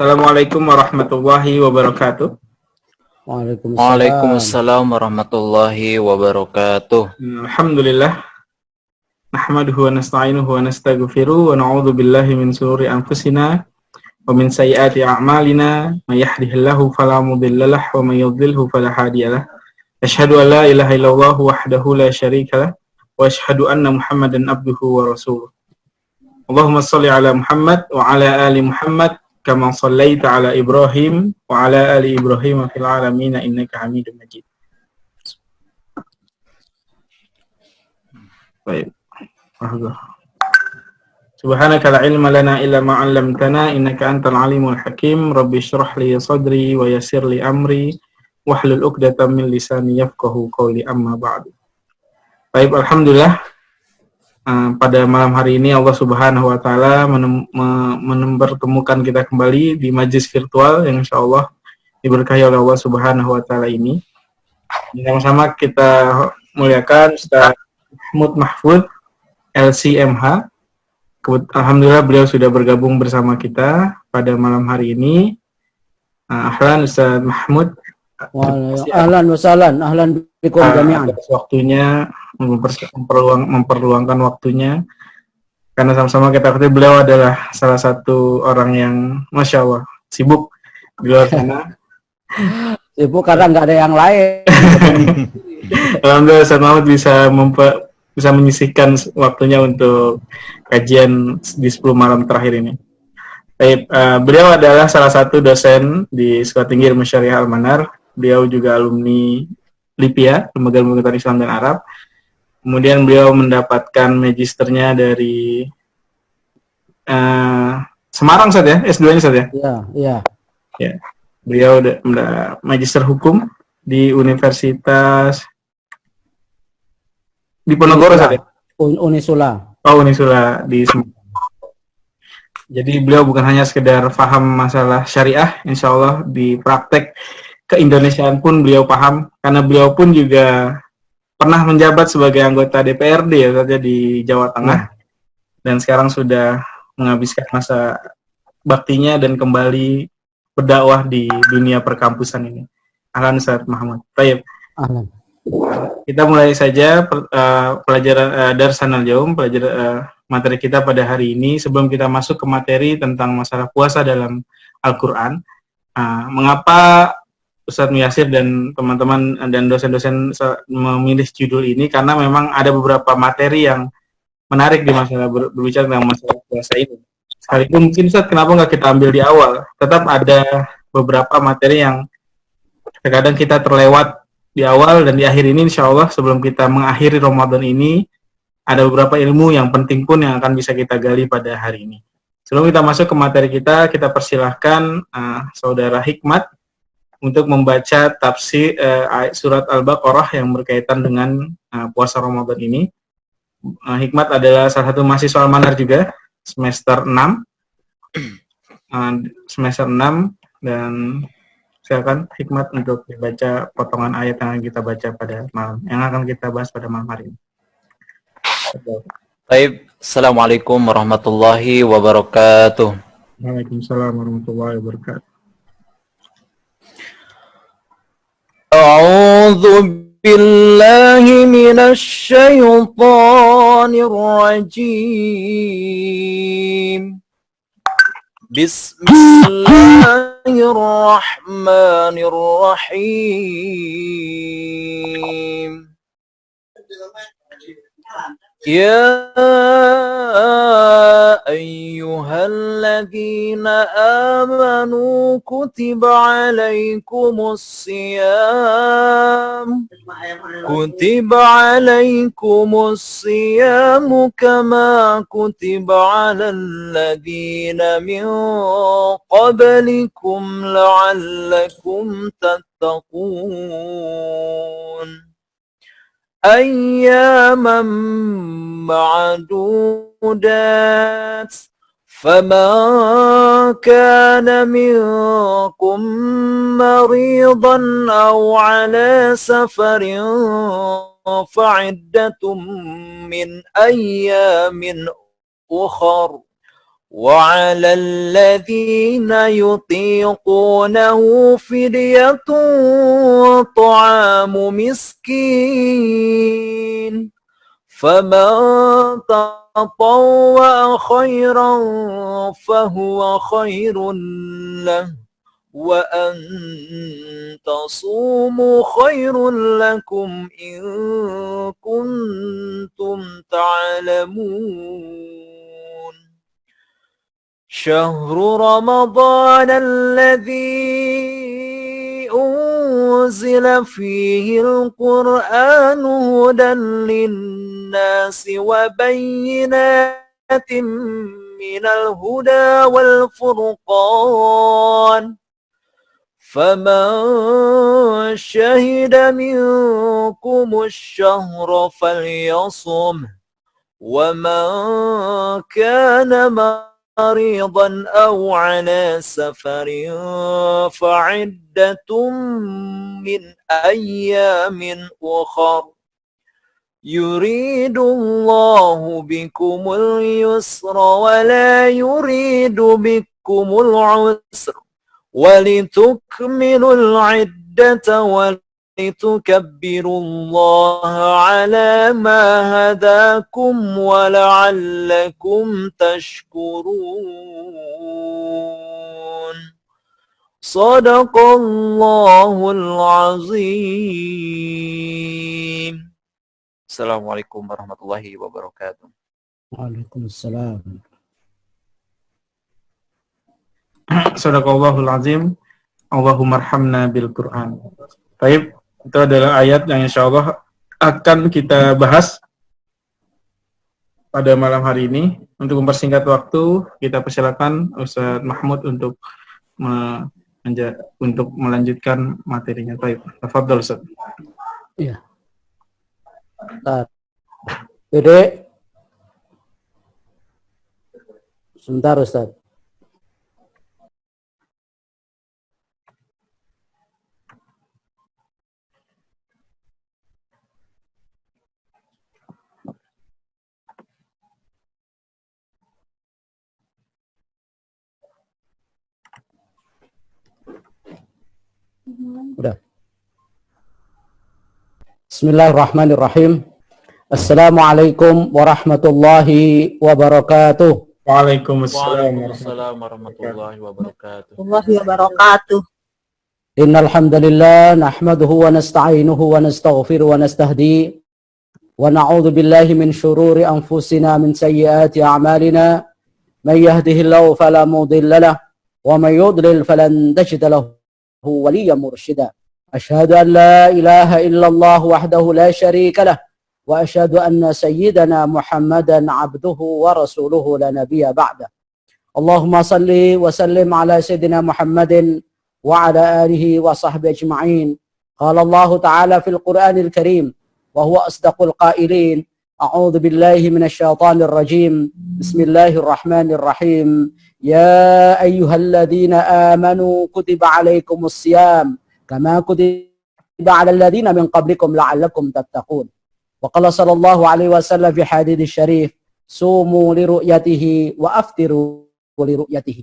Assalamualaikum warahmatullahi wabarakatuh. Waalaikumsalam warahmatullahi wabarakatuh. Alhamdulillah. Nahmaduhu wa nasta'inuhu wa nastaghfiruh wa na'udzu billahi min shururi anfusina wa min sayyiati a'malina. May yahdihillahu fala mudhillalah wa may yudhlilhu fala hadiyalah. Asyhadu an la ilaha illallah wahdahu la syarikalah wa asyhadu anna Muhammadan abduhu wa rasuluh. Allahumma shalli ala Muhammad wa ala ali Muhammad kama shallaita ala Ibrahim wa ala ali Ibrahim fil alamin innaka Hamidum Majid. Baik. Subhanaka la ilma lana illa ma 'allamtana innaka antal alimul hakim. Rabbi shrah li sadri wa yassir li amri wahlul 'uqdatam min lisani yafqahu qawli amma ba'du. Baik, alhamdulillah. Pada malam hari ini Allah Subhanahu wa taala mempertemukan kita kembali di majlis virtual yang insyaallah diberkahi oleh Allah Subhanahu wa taala ini. Sama-sama kita muliakan Ustaz Mahmud Mahfud LCMH. Alhamdulillah beliau sudah bergabung bersama kita pada malam hari ini. Ahlan Ustaz Mahmud. Ahlan wa sahlan, ahlan bikum jami'an. Waktunya memperluangkan waktunya karena sama-sama kita ketahui beliau adalah salah satu orang yang masya Allah sibuk di luar sana. Sibuk karena nggak ada yang lain. Alhamdulillah Ustaz Mahmud bisa menyisihkan waktunya untuk kajian di 10 malam terakhir ini. Beliau adalah salah satu dosen di Sekolah Tinggi Ilmu Syariah Al-Manar. Beliau juga alumni LIPIA, Lembaga Ilmu Pengetahuan Islam dan Arab. Kemudian beliau mendapatkan magisternya dari Semarang, Ustaz ya? S2-nya, Ustaz ya? Iya. Ya. Beliau magister hukum di Universitas di Ponorogo, Ustaz ya? Unisula. Oh, Unisula di Semarang. Jadi beliau bukan hanya sekedar paham masalah syariah, insya Allah di praktek keindonesiaan pun beliau paham, karena beliau pun juga pernah menjabat sebagai anggota DPRD ya saja di Jawa Tengah, dan sekarang sudah menghabiskan masa baktinya dan kembali berdakwah di dunia perkampusan ini. Ahlan Ustaz Muhammad. Baik. Ahlan. Kita mulai saja pelajaran Darsanal Yaum, materi kita pada hari ini. Sebelum kita masuk ke materi tentang masalah puasa dalam Al-Quran, mengapa Ustadz Muyasir dan teman-teman dan dosen-dosen memilih judul ini? Karena memang ada beberapa materi yang menarik di masalah berbicara tentang masalah puasa ini. Sekalipun mungkin Ustadz, kenapa nggak kita ambil di awal? Tetap ada beberapa materi yang terkadang kita terlewat di awal dan di akhir ini. Insya Allah sebelum kita mengakhiri Ramadan ini, ada beberapa ilmu yang penting pun yang akan bisa kita gali pada hari ini. Sebelum kita masuk ke materi kita persilahkan Saudara Hikmat untuk membaca tafsir surat Al-Baqarah yang berkaitan dengan puasa Ramadan ini. Hikmat adalah salah satu mahasiswa Al-Manar juga, semester 6. Dan silakan Hikmat untuk dibaca potongan ayat yang kita baca pada malam, yang akan kita bahas pada malam hari ini. Baik, Assalamualaikum warahmatullahi wabarakatuh. Waalaikumsalam warahmatullahi wabarakatuh. A'udzu billahi minasy syaithanir rajim. Bismillahirrahmanirrahim. Ya ayyuhalladzina amanu kutiba alaikumus siyamu kama kutiba alal ladzina min qablikum la'allakum tattaqun. أياما معدودات فمن كان منكم مريضا أو على سفر فعدة من أيام أخر وعلى الذين يطيقونه فدية طعام مسكين فمن تطوع خيرا فهو خير له وأن تصوموا خير لكم إن كنتم تعلمون شهر رمضان الذي أنزل فيه القرآن هدى للناس وبينات من الهدى والفرقان فمن شهد منكم الشهر فليصم ومن كان مريضا أو على سفر فعدة من أيام أخر يريد الله بكم اليسر ولا يريد بكم العسر ولتكملوا العدة ولتكبروا الله على ما هداكم ولعلكم تشكرون صدق الله العظيم. Assalamualaikum warahmatullahi wabarakatuh. Waalaikumsalam. Sadaqallahul azim. Allahumma arhamna bil Qur'an. Baik, itu adalah ayat yang insyaallah akan kita bahas pada malam hari ini. Untuk mempersingkat waktu, kita persilakan Ustaz Mahmud untuk melanjutkan materinya. Baik, tafadhol Ustaz. Iya. Ustaz. Dede. Sebentar Ustaz. Udah. Bismillahirrahmanirrahim. Assalamualaikum warahmatullahi wabarakatuh. Waalaikumsalam warahmatullahi wabarakatuh. Innal hamdalillah nahmaduhu wa nasta'inuhu wa nastaghfiruhu wa nastahdi wa na'udzu billahi min shururi anfusina min sayyiati a'malina may yahdihillahu fala mudilla lahu wa may yudlil falan tajida lahu وليا مرشدا أشهد أن لا إله إلا الله وحده لا شريك له وأشهد أن سيدنا محمدا عبده ورسوله لا نبي بعده اللهم صل وسلم على سيدنا محمد وعلى آله وصحبه أجمعين قال الله تعالى في القرآن الكريم وهو أصدق القائلين أعوذ بالله من الشيطان الرجيم بسم الله الرحمن الرحيم يا أيها الذين آمنوا كتب عليكم الصيام كما كتب على الذين من قبلكم لعلكم تتقون وقال صلى الله عليه وسلم في حديث الشريف صوموا لرؤيته وأفطروا لرؤيته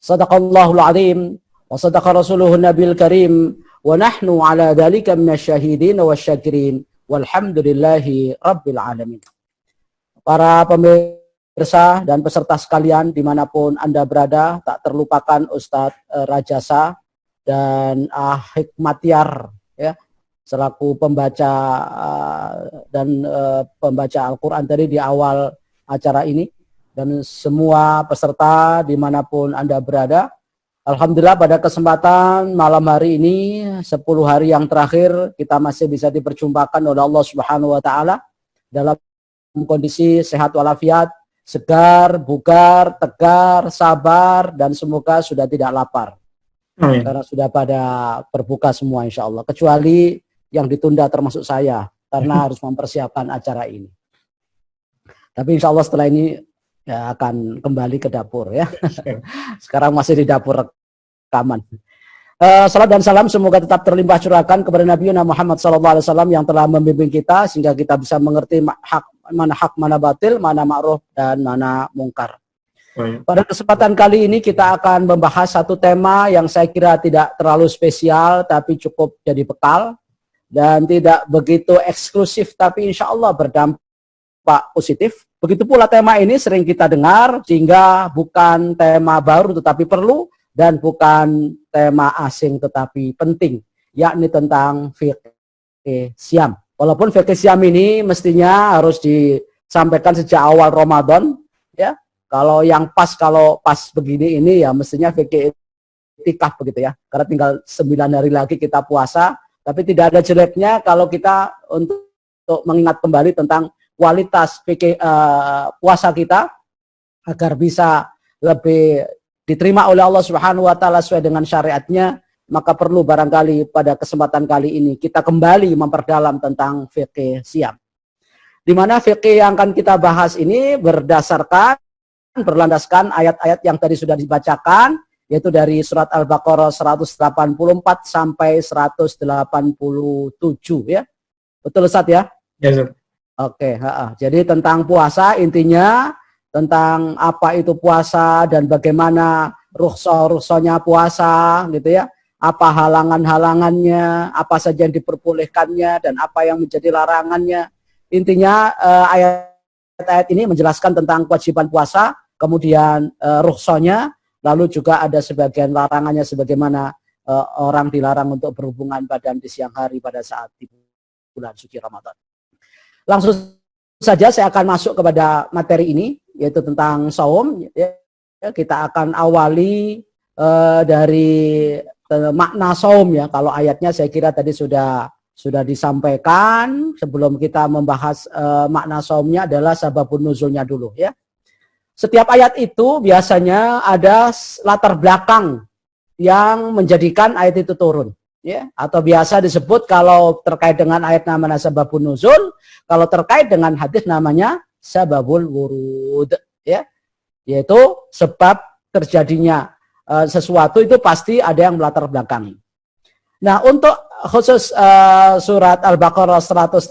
صدق الله العظيم وصدق رسوله النبي الكريم ونحن على ذلك من الشاهدين والشاكرين walhamdulillahi rabbil alamin. Para pemirsa dan peserta sekalian dimanapun Anda berada, tak terlupakan Ustadz Rajasa dan Hikmatiar ya, selaku pembaca dan pembaca Al-Quran tadi di awal acara ini, dan semua peserta dimanapun Anda berada. Alhamdulillah pada kesempatan malam hari ini 10 hari yang terakhir kita masih bisa diperjumpakan oleh Allah Subhanahu wa taala dalam kondisi sehat walafiat, segar, bugar, tegar, sabar, dan semoga sudah tidak lapar. Amin. Karena sudah pada berbuka semua insya Allah, kecuali yang ditunda termasuk saya karena harus mempersiapkan acara ini. Tapi insya Allah setelah ini ya akan kembali ke dapur ya. Sekarang masih di dapur rekaman. Salam dan salam semoga tetap terlimpah curahkan kepada Nabi Muhammad SAW yang telah membimbing kita sehingga kita bisa mengerti mana hak, mana batil, mana ma'ruf dan mana mungkar. Baik. Pada kesempatan kali ini kita akan membahas satu tema yang saya kira tidak terlalu spesial tapi cukup jadi bekal dan tidak begitu eksklusif tapi insya Allah berdampak positif. Begitu pula tema ini sering kita dengar sehingga bukan tema baru tetapi perlu dan bukan tema asing tetapi penting, yakni tentang fikih siam. Walaupun fikih siam ini mestinya harus disampaikan sejak awal Ramadan, ya. Kalau pas begini ini ya mestinya fikih itikaf begitu ya. Karena tinggal 9 hari lagi kita puasa, tapi tidak ada jeleknya kalau kita untuk mengingat kembali tentang kualitas fikih puasa kita agar bisa lebih diterima oleh Allah Subhanahu wa taala sesuai dengan syariatnya, maka perlu barangkali pada kesempatan kali ini kita kembali memperdalam tentang fikih siam. Di mana fikih yang akan kita bahas ini berlandaskan ayat-ayat yang tadi sudah dibacakan, yaitu dari surat Al-Baqarah 184 sampai 187 ya. Betul Ustaz ya? Ya, Ustaz. Oke, jadi tentang puasa intinya tentang apa itu puasa dan bagaimana rukhsah-rukhsahnya puasa gitu ya. Apa halangan-halangannya, apa saja yang diperbolehkannya dan apa yang menjadi larangannya. Intinya ayat-ayat ini menjelaskan tentang kewajiban puasa, kemudian rukhsahnya, lalu juga ada sebagian larangannya sebagaimana orang dilarang untuk berhubungan badan di siang hari pada saat di bulan suci Ramadan. Langsung saja saya akan masuk kepada materi ini, yaitu tentang saum. Ya, kita akan awali dari makna saum ya. Kalau ayatnya saya kira tadi sudah disampaikan. Sebelum kita membahas makna saumnya adalah sababun nuzulnya dulu ya. Setiap ayat itu biasanya ada latar belakang yang menjadikan ayat itu turun. Ya, atau biasa disebut kalau terkait dengan ayat namanya sababun nuzul, kalau terkait dengan hadis namanya sababul wurud ya, yaitu sebab terjadinya sesuatu itu pasti ada yang melatar belakangi. Nah, untuk khusus surat Al-Baqarah 184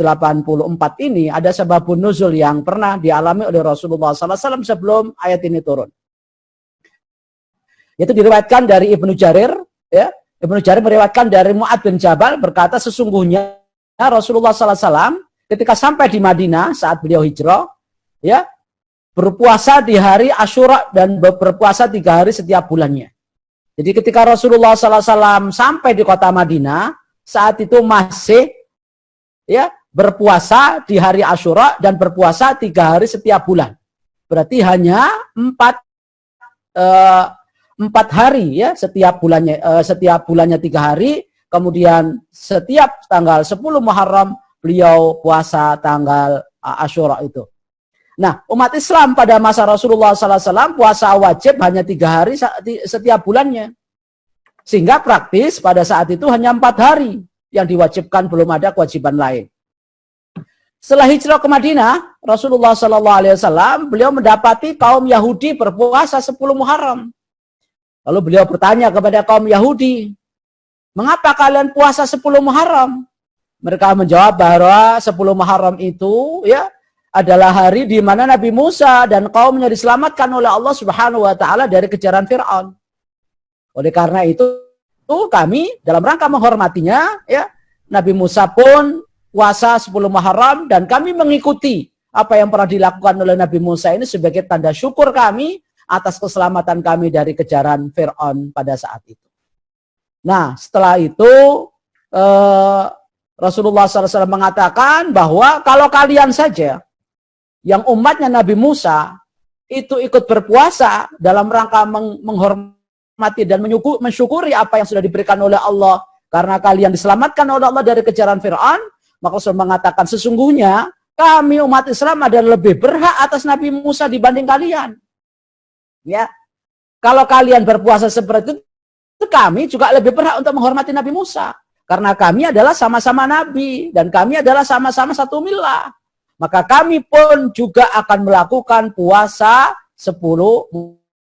ini ada sababun nuzul yang pernah dialami oleh Rasulullah SAW sebelum ayat ini turun. Yaitu diriwayatkan dari Ibnu Jarir ya. Ibnu Jarir meriwayatkan dari Mu'adz bin Jabal berkata sesungguhnya Rasulullah SAW ketika sampai di Madinah saat beliau hijrah, ya berpuasa di hari Asyura dan berpuasa 3 hari setiap bulannya. Jadi ketika Rasulullah SAW sampai di kota Madinah saat itu masih ya berpuasa di hari Asyura dan berpuasa 3 hari setiap bulan. Berarti hanya 4 hari ya setiap bulannya 3 hari, kemudian setiap tanggal 10 Muharram beliau puasa tanggal Asyura itu. Nah, umat Islam pada masa Rasulullah SAW puasa wajib hanya 3 hari setiap bulannya. Sehingga praktis pada saat itu hanya 4 hari yang diwajibkan, belum ada kewajiban lain. Setelah hijrah ke Madinah, Rasulullah SAW beliau mendapati kaum Yahudi berpuasa 10 Muharram. Lalu beliau bertanya kepada kaum Yahudi, mengapa kalian puasa 10 Muharram? Mereka menjawab bahwa 10 Muharram itu ya adalah hari di mana Nabi Musa dan kaumnya diselamatkan oleh Allah Subhanahu wa taala dari kejaran Firaun. Oleh karena itu kami dalam rangka menghormatinya ya, Nabi Musa pun puasa 10 Muharram dan kami mengikuti apa yang pernah dilakukan oleh Nabi Musa ini sebagai tanda syukur kami atas keselamatan kami dari kejaran Fir'aun pada saat itu. Nah, setelah itu Rasulullah SAW mengatakan bahwa kalau kalian saja yang umatnya Nabi Musa itu ikut berpuasa dalam rangka menghormati dan mensyukuri apa yang sudah diberikan oleh Allah karena kalian diselamatkan oleh Allah dari kejaran Fir'aun, maka Rasul mengatakan sesungguhnya kami umat Islam adalah lebih berhak atas Nabi Musa dibanding kalian. Ya, kalau kalian berpuasa seperti itu, kami juga lebih berhak untuk menghormati Nabi Musa. Karena kami adalah sama-sama Nabi, dan kami adalah sama-sama satu milah. Maka kami pun juga akan melakukan puasa 10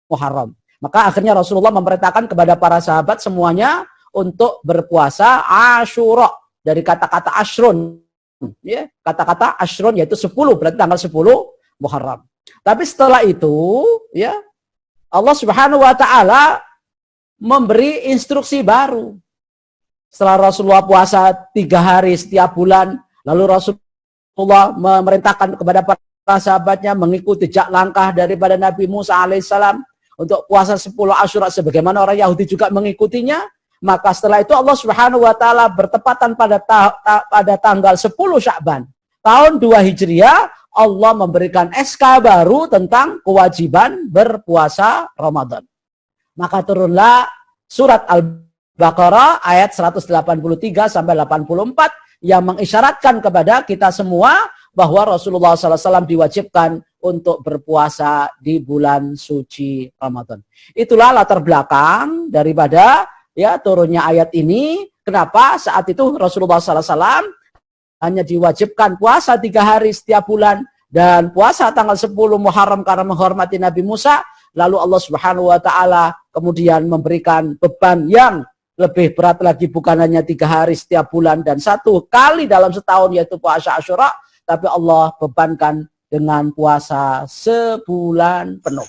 Muharram. Maka akhirnya Rasulullah memerintahkan kepada para sahabat semuanya untuk berpuasa Asyura. Dari kata-kata Ashrun. Ya, kata-kata Ashrun yaitu 10, berarti tanggal 10 Muharram. Tapi setelah itu, ya, Allah Subhanahu wa taala memberi instruksi baru. Setelah Rasulullah puasa 3 hari setiap bulan, lalu Rasulullah memerintahkan kepada para sahabatnya mengikuti jejak langkah daripada Nabi Musa alaihissalam untuk puasa 10 Asyura sebagaimana orang Yahudi juga mengikutinya. Maka setelah itu Allah Subhanahu wa taala bertepatan pada tanggal 10 Sya'ban tahun 2 Hijriah, Allah memberikan SK baru tentang kewajiban berpuasa Ramadan. Maka turunlah surat Al-Baqarah ayat 183 sampai 84 yang mengisyaratkan kepada kita semua bahwa Rasulullah SAW diwajibkan untuk berpuasa di bulan suci Ramadan. Itulah latar belakang daripada turunnya ayat ini. Kenapa saat itu Rasulullah SAW hanya diwajibkan puasa 3 hari setiap bulan dan puasa tanggal 10 Muharram karena menghormati Nabi Musa. Lalu Allah Subhanahu wa taala kemudian memberikan beban yang lebih berat lagi, bukan hanya 3 hari setiap bulan dan 1 kali dalam setahun yaitu puasa Asyura, tapi Allah bebankan dengan puasa sebulan penuh.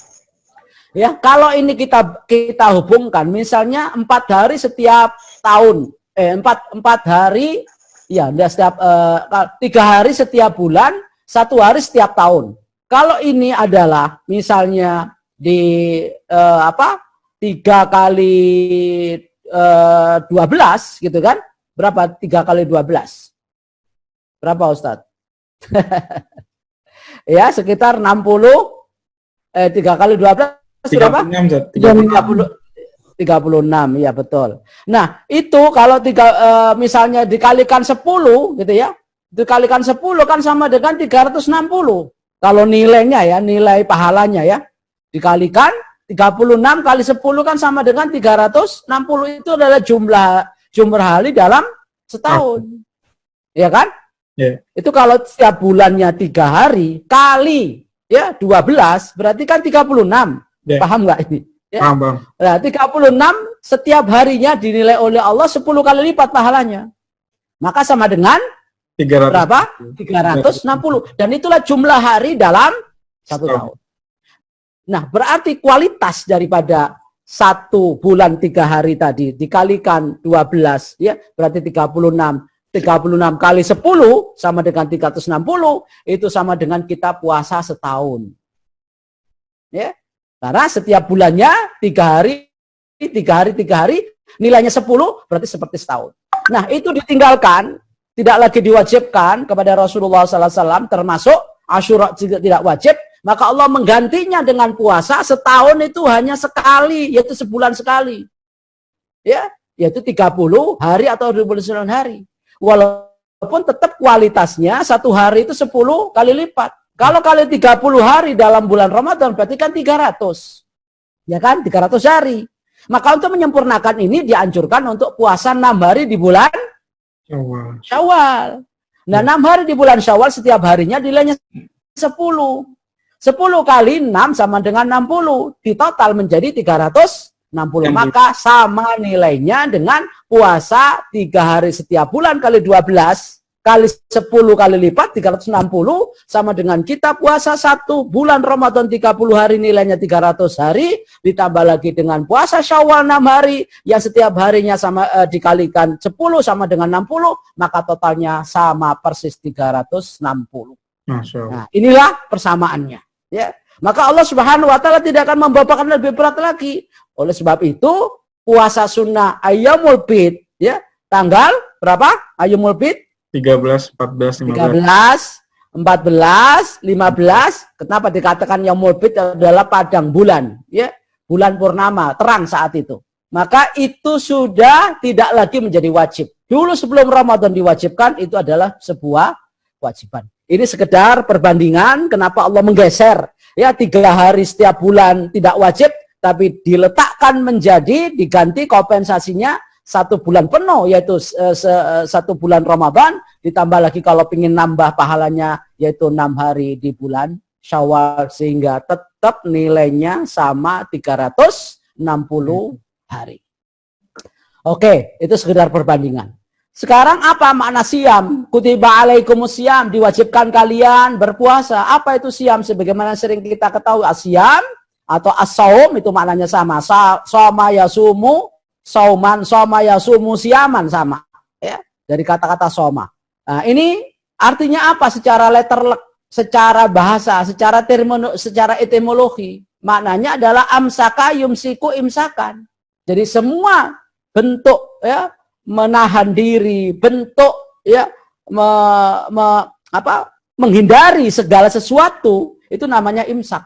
Ya, kalau ini kita hubungkan misalnya 4 hari setiap tahun, 4 hari ya, setiap 3 hari setiap bulan, 1 hari setiap tahun. Kalau ini adalah misalnya di 3 kali 12 gitu kan? Berapa 3 kali 12? Berapa Ustadz? Ya, sekitar 60 3 kali 12 berapa? 36, ya betul. Nah, itu kalau misalnya dikalikan 10 gitu ya. Dikalikan 10 kan sama dengan 360. Kalau nilainya ya, nilai pahalanya ya. Dikalikan 36 kali 10 kan sama dengan 360. Itu adalah jumlah hari dalam setahun. Ya kan? Yeah. Itu kalau setiap bulannya 3 hari kali ya 12 berarti kan 36. Yeah. Paham nggak ini? Ya. Paham. Nah, 36 setiap harinya dinilai oleh Allah 10 kali lipat pahalanya. Maka sama dengan 300. Berapa? 360. Dan itulah jumlah hari dalam 1 tahun. Nah, berarti kualitas daripada 1 bulan 3 hari tadi dikalikan 12 ya, berarti 36. 36 kali 10 sama dengan 360, itu sama dengan kita puasa setahun. Ya. Karena setiap bulannya 3 hari, nilainya 10, berarti seperti setahun. Nah, itu ditinggalkan, tidak lagi diwajibkan kepada Rasulullah SAW, termasuk Asyura tidak wajib, maka Allah menggantinya dengan puasa setahun itu hanya sekali, yaitu sebulan sekali. Ya, yaitu 30 hari atau 29 hari. Walaupun tetap kualitasnya 1 hari itu 10 kali lipat. Kalau kali 30 hari dalam bulan Ramadan berarti kan 300. Ya kan? 300 hari. Maka untuk menyempurnakan ini dianjurkan untuk puasa 6 hari di bulan Syawal. Nah, 6 hari di bulan Syawal setiap harinya nilainya 10. 10 kali 6 sama dengan 60. Di total menjadi 360. Maka sama nilainya dengan puasa 3 hari setiap bulan kali 12. Kali 10 kali lipat 360 sama dengan kita puasa 1 bulan Ramadan 30 hari nilainya 300 hari ditambah lagi dengan puasa Syawal 6 hari yang setiap harinya sama dikalikan 10 sama dengan 60 maka totalnya sama persis 360. Nah, inilah persamaannya ya. Maka Allah Subhanahu wa taala tidak akan membawakan lebih berat lagi. Oleh sebab itu puasa sunnah Ayyamul Bid ya, tanggal berapa? Ayyamul Bid 13, 14, 15. Kenapa dikatakan Yaumul Bid adalah padang bulan, ya, bulan purnama, terang saat itu. Maka itu sudah tidak lagi menjadi wajib. Dulu sebelum Ramadan diwajibkan itu adalah sebuah kewajiban. Ini sekedar perbandingan kenapa Allah menggeser ya 3 hari setiap bulan tidak wajib tapi diletakkan menjadi diganti kompensasinya 1 bulan penuh, yaitu 1 bulan Ramadan, ditambah lagi kalau ingin nambah pahalanya, yaitu 6 hari di bulan Syawal, sehingga tetap nilainya sama 360 hari. Oke, itu sekedar perbandingan. Sekarang apa makna siam? Kutiba alaikumus siam, diwajibkan kalian berpuasa. Apa itu siam? Sebagaimana sering kita ketahui, siam atau as-saum itu maknanya sama. Soma yasumu sauman, soma yasumu siaman sama. Ya, dari kata-kata soma. Nah, ini artinya apa secara secara bahasa, secara etimologi? Maknanya adalah amsaka yumsiku imsakan. Jadi semua bentuk ya menahan diri, bentuk ya menghindari segala sesuatu itu namanya imsak.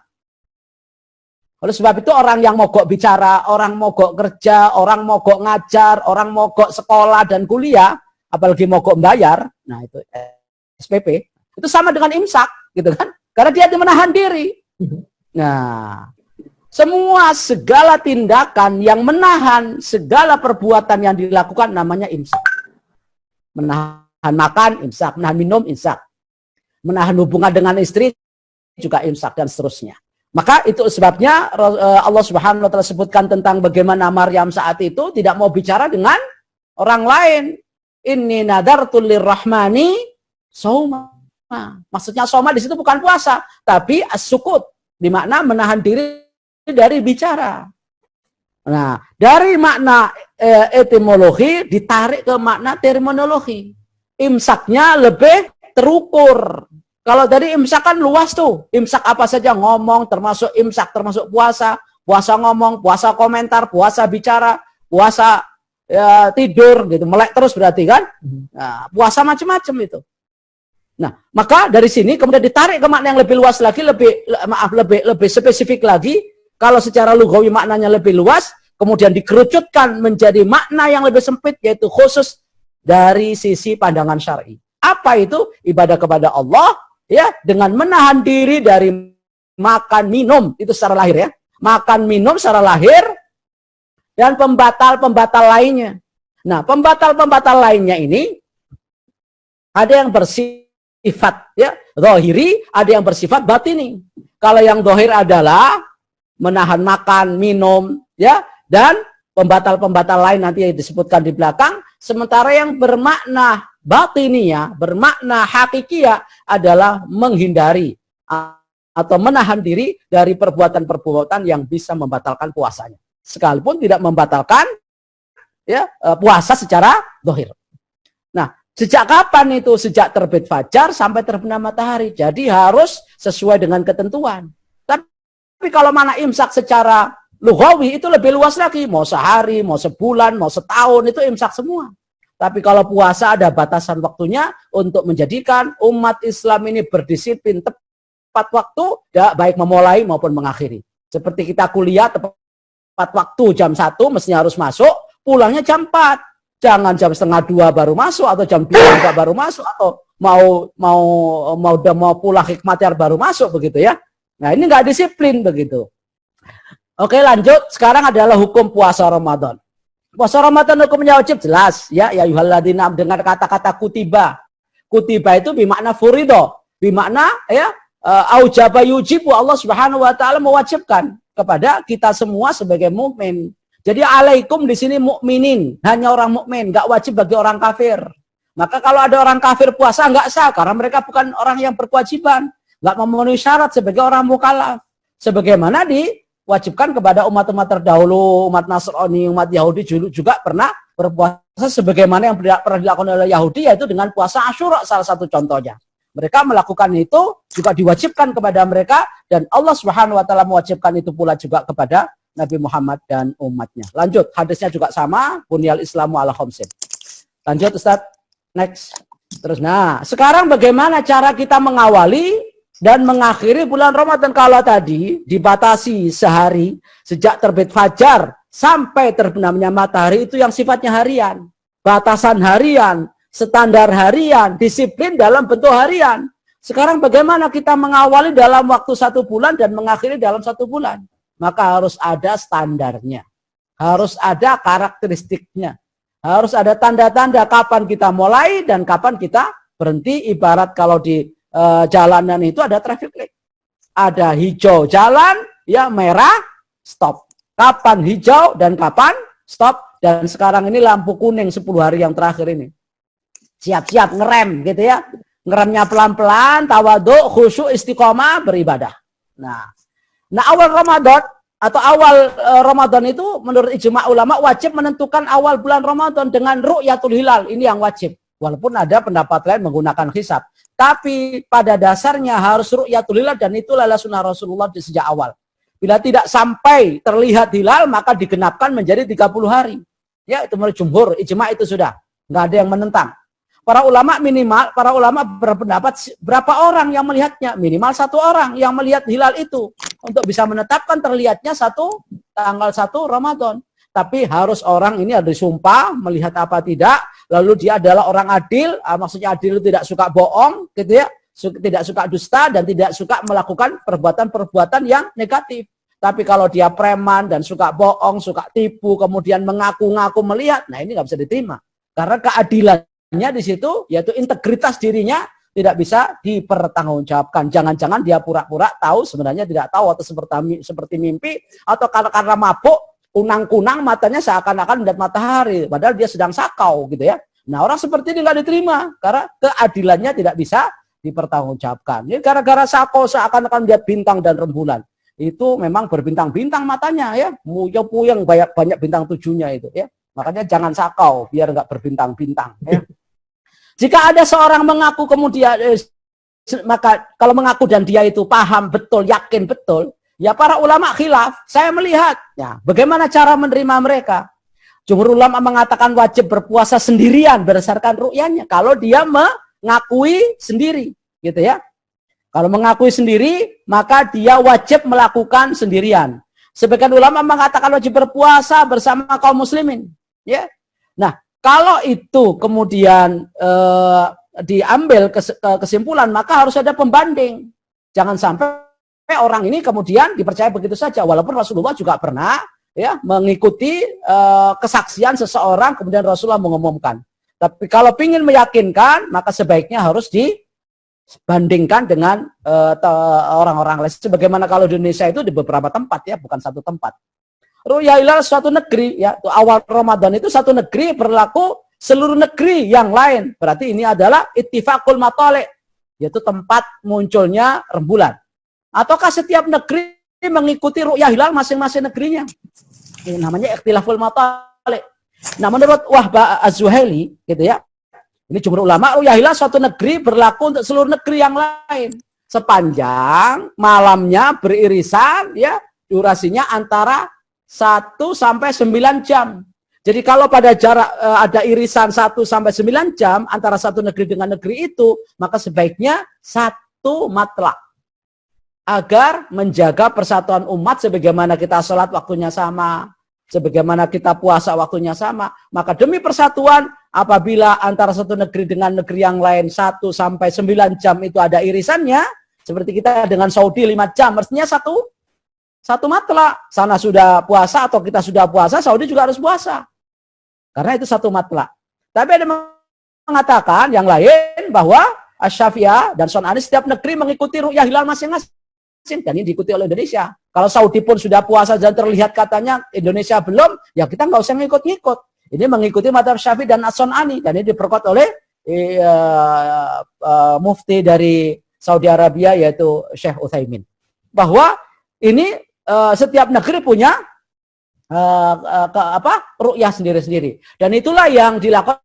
Oleh sebab itu orang yang mogok bicara, orang mogok kerja, orang mogok ngajar, orang mogok sekolah dan kuliah, apalagi mogok bayar, nah itu SPP, itu sama dengan imsak, gitu kan? Karena dia menahan diri. Nah, semua segala tindakan yang menahan segala perbuatan yang dilakukan namanya imsak. Menahan makan, imsak. Menahan minum, imsak. Menahan hubungan dengan istri, juga imsak, dan seterusnya. Maka itu sebabnya Allah Subhanahu wa Ta'ala sebutkan tentang bagaimana Maryam saat itu tidak mau bicara dengan orang lain. Inni nadartul lirrahmani soma. Maksudnya soma di situ bukan puasa, tapi as-sukut, di makna menahan diri dari bicara. Nah, dari makna etimologi ditarik ke makna terminologi. Imsaknya lebih terukur. Kalau dari imsak kan luas tuh. Imsak apa saja, ngomong, termasuk imsak, termasuk puasa. Puasa ngomong, puasa komentar, puasa bicara, puasa tidur, gitu. Melek terus berarti kan. Nah, puasa macam-macam itu. Nah, maka dari sini kemudian ditarik ke makna yang lebih luas lagi, lebih spesifik lagi. Kalau secara lugawi maknanya lebih luas, kemudian dikerucutkan menjadi makna yang lebih sempit, yaitu khusus dari sisi pandangan syar'i. Apa itu? Ibadah kepada Allah, ya, dengan menahan diri dari makan minum, itu secara lahir ya. Makan minum secara lahir, dan pembatal-pembatal lainnya. Nah, pembatal-pembatal lainnya ini, ada yang bersifat ya zahiri, ada yang bersifat batini. Kalau yang zahir adalah menahan makan, minum, ya, dan pembatal-pembatal lain nanti yang disebutkan di belakang. Sementara yang bermakna batiniya, bermakna hakikiyah adalah menghindari atau menahan diri dari perbuatan-perbuatan yang bisa membatalkan puasanya. Sekalipun tidak membatalkan ya puasa secara zahir. Nah, sejak kapan itu? Sejak terbit fajar sampai terbenam matahari. Jadi harus sesuai dengan ketentuan. Tapi kalau mana imsak secara lughawi itu lebih luas lagi. Mau sehari, mau sebulan, mau setahun, itu imsak semua. Tapi kalau puasa ada batasan waktunya untuk menjadikan umat Islam ini berdisiplin tepat waktu, ya, baik memulai maupun mengakhiri. Seperti kita kuliah tepat waktu jam 1 mestinya harus masuk, pulangnya jam 4. Jangan jam setengah 2 baru masuk, atau jam 2 baru masuk, atau mau pulang hikmatiar baru masuk, begitu ya. Nah, ini nggak disiplin begitu. Oke, lanjut. Sekarang adalah hukum puasa Ramadan. Puasa Ramadan hukumnya wajib, jelas ya. Ya ayyuhalladzina, dengan kata-kata kutiba. Kutiba itu bermakna furido, bermakna ya aujaba yujibu, Allah Subhanahu wa taala mewajibkan kepada kita semua sebagai mukmin. Jadi alaikum di sini mukminin, hanya orang mukmin, nggak wajib bagi orang kafir. Maka kalau ada orang kafir puasa nggak sah karena mereka bukan orang yang berkewajiban, nggak memenuhi syarat sebagai orang mukallaf. Sebagaimana diwajibkan kepada umat-umat terdahulu, umat Nasrani, umat Yahudi juga pernah berpuasa sebagaimana yang pernah dilakukan oleh Yahudi, yaitu dengan puasa Asyura salah satu contohnya. Mereka melakukan itu juga diwajibkan kepada mereka, dan Allah Subhanahu wa taala mewajibkan itu pula juga kepada Nabi Muhammad dan umatnya. Lanjut, hadisnya juga sama, bunyal Islamu ala khamsin. Lanjut Ustaz, next. Terus, nah sekarang bagaimana cara kita mengawali dan mengakhiri bulan Ramadan? Kalau tadi dibatasi sehari, sejak terbit fajar sampai terbenamnya matahari, itu yang sifatnya harian. Batasan harian, standar harian, disiplin dalam bentuk harian. Sekarang bagaimana kita mengawali dalam waktu 1 bulan dan mengakhiri dalam 1 bulan? Maka harus ada standarnya. Harus ada karakteristiknya. Harus ada tanda-tanda kapan kita mulai dan kapan kita berhenti. Ibarat kalau di jalanan itu ada traffic light. Ada hijau jalan, ya merah, stop. Kapan hijau dan kapan stop. Dan sekarang ini lampu kuning 10 hari yang terakhir ini. Siap-siap ngerem gitu ya. Ngeremnya pelan-pelan, tawadhu, khusyuk, istiqomah, beribadah. Nah, awal Ramadan atau awal Ramadan itu menurut ijma ulama wajib menentukan awal bulan Ramadan dengan ru'yatul hilal. Ini yang wajib. Walaupun ada pendapat lain menggunakan hisab. Tapi pada dasarnya harus ru'yatul hilal dan itulah sunnah Rasulullah di sejak awal. Bila tidak sampai terlihat hilal maka digenapkan menjadi 30 hari. Ya, itu menurut jumhur, ijma itu sudah. Nggak ada yang menentang. Para ulama berpendapat berapa orang yang melihatnya? Minimal 1 orang yang melihat hilal itu. Untuk bisa menetapkan terlihatnya tanggal 1 Ramadan. Tapi harus orang ini ada disumpah, melihat apa tidak. Lalu dia adalah orang adil, maksudnya adil itu tidak suka bohong, gitu ya. Tidak suka dusta dan tidak suka melakukan perbuatan-perbuatan yang negatif. Tapi kalau dia preman dan suka bohong, suka tipu, kemudian mengaku-ngaku melihat, nah ini nggak bisa diterima. Karena keadilannya di situ, yaitu integritas dirinya, tidak bisa dipertanggungjawabkan. Jangan-jangan dia pura-pura tahu, sebenarnya tidak tahu, atau seperti mimpi, atau karena mabuk, kunang-kunang matanya seakan-akan melihat matahari, padahal dia sedang sakau gitu ya. Nah, orang seperti ini nggak diterima, karena keadilannya tidak bisa dipertanggungjawabkan. Ini gara-gara sakau seakan-akan melihat bintang dan rembulan. Itu memang berbintang-bintang matanya ya, muyang-muyang banyak bintang 7-nya itu ya. Makanya jangan sakau biar nggak berbintang-bintang ya. Jika ada seorang mengaku kemudian maka kalau mengaku dan dia itu paham betul, yakin betul, ya para ulama khilaf. Saya melihat ya bagaimana cara menerima mereka. Jumhur ulama mengatakan wajib berpuasa sendirian berdasarkan ru'yanya kalau dia mengakui sendiri, gitu ya. Kalau mengakui sendiri, maka dia wajib melakukan sendirian. Sebagian ulama mengatakan wajib berpuasa bersama kaum muslimin. Ya. Nah, kalau itu kemudian diambil kesimpulan, maka harus ada pembanding. Jangan sampai orang ini kemudian dipercaya begitu saja. Walaupun Rasulullah juga pernah ya mengikuti kesaksian seseorang, kemudian Rasulullah mengumumkan. Tapi kalau ingin meyakinkan, maka sebaiknya harus dibandingkan dengan orang-orang lain. Sebagaimana kalau di Indonesia itu di beberapa tempat ya, bukan satu tempat. Ru'ya hilal suatu negeri ya, awal Ramadan itu satu negeri berlaku seluruh negeri yang lain. Berarti ini adalah ittifaqul matali', yaitu tempat munculnya rembulan. Ataukah setiap negeri mengikuti ru'ya hilal masing-masing negerinya? Ini namanya ikhtilaful matali'. Nah, menurut Wahbah Az-Zuhaili gitu ya. Ini jumhur ulama, ru'ya hilal suatu negeri berlaku untuk seluruh negeri yang lain. Sepanjang malamnya beririsan ya, durasinya antara 1 sampai 9 jam. Jadi kalau pada jarak ada irisan 1 sampai 9 jam antara satu negeri dengan negeri itu, maka sebaiknya 1 matlak. Agar menjaga persatuan umat sebagaimana kita sholat waktunya sama, sebagaimana kita puasa waktunya sama. Maka demi persatuan, apabila antara satu negeri dengan negeri yang lain 1 sampai 9 jam itu ada irisannya, seperti kita dengan Saudi 5 jam, artinya satu matlak. Sana sudah puasa atau kita sudah puasa, Saudi juga harus puasa. Karena itu 1 matlak. Tapi ada mengatakan yang lain bahwa Asy-Syafi'iyah dan Sun'ani setiap negeri mengikuti ru'yah hilal masing-masing. Dan ini diikuti oleh Indonesia. Kalau Saudi pun sudah puasa dan terlihat katanya Indonesia belum, ya kita nggak usah ngikut-ngikut. Ini mengikuti mazhab Syafi'i dan As-Sun'ani. Dan ini diperkuat oleh mufti dari Saudi Arabia yaitu Syekh Utsaimin. Bahwa ini setiap negeri punya ru'yah sendiri-sendiri. Dan itulah yang dilakukan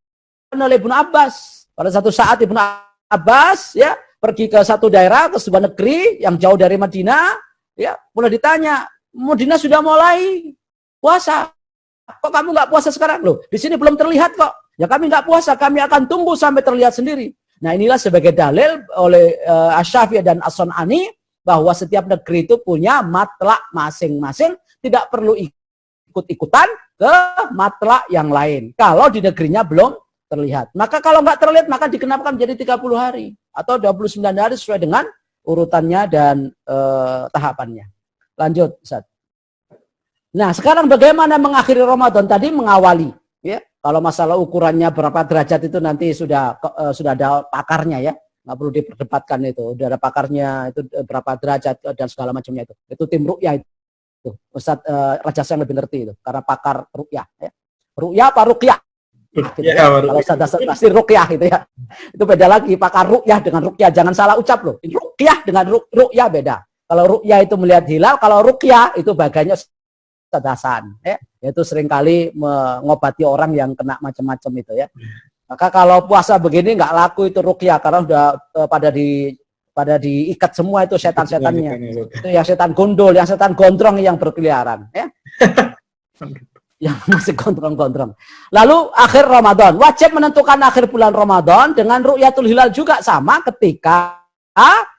oleh Ibnu Abbas. Pada satu saat Ibnu Abbas ya pergi ke satu daerah, ke sebuah negeri yang jauh dari Madinah, ya mulai ditanya, Madinah sudah mulai puasa. Kok kamu nggak puasa sekarang? Loh, di sini belum terlihat kok. Ya kami nggak puasa, kami akan tunggu sampai terlihat sendiri. Nah inilah sebagai dalil oleh Asy-Syafi'i dan As-Sun'ani bahwa setiap negeri itu punya matlak masing-masing, tidak perlu ikut-ikutan ke matlak yang lain. Kalau di negerinya belum terlihat. Maka kalau nggak terlihat, maka dikenakan menjadi 30 hari. Atau 29 hari sesuai dengan urutannya dan tahapannya. Lanjut, Ustaz. Nah, sekarang bagaimana mengakhiri Ramadan? Tadi mengawali. Ya, kalau masalah ukurannya berapa derajat itu nanti sudah ada pakarnya ya. Nggak perlu diperdebatkan itu. Udah ada pakarnya, itu berapa derajat dan segala macamnya itu. Itu tim ru'yah itu. Ustaz Raja yang lebih ngerti itu. Karena pakar ru'yah. Ya. Ru'yah apa ruqyah? Gitu, ya, kalau pasti ruqyah gitu ya. Itu beda lagi pakar ruqyah dengan ruqyah, jangan salah ucap loh. Ruqyah dengan ruqyah beda. Kalau ru'ya itu melihat hilal, kalau ruqyah itu bagiannya sedasan, ya. Yaitu seringkali mengobati orang yang kena macam-macam itu ya. Maka kalau puasa begini nggak laku itu ruqyah karena udah pada diikat semua itu setan-setannya. Itu yang setan gondol, yang setan gondrong yang berkeliaran, ya. Yang masih gondrong-gondrong. Lalu akhir Ramadan, wajib menentukan akhir bulan Ramadan dengan ru'yatul hilal juga sama ketika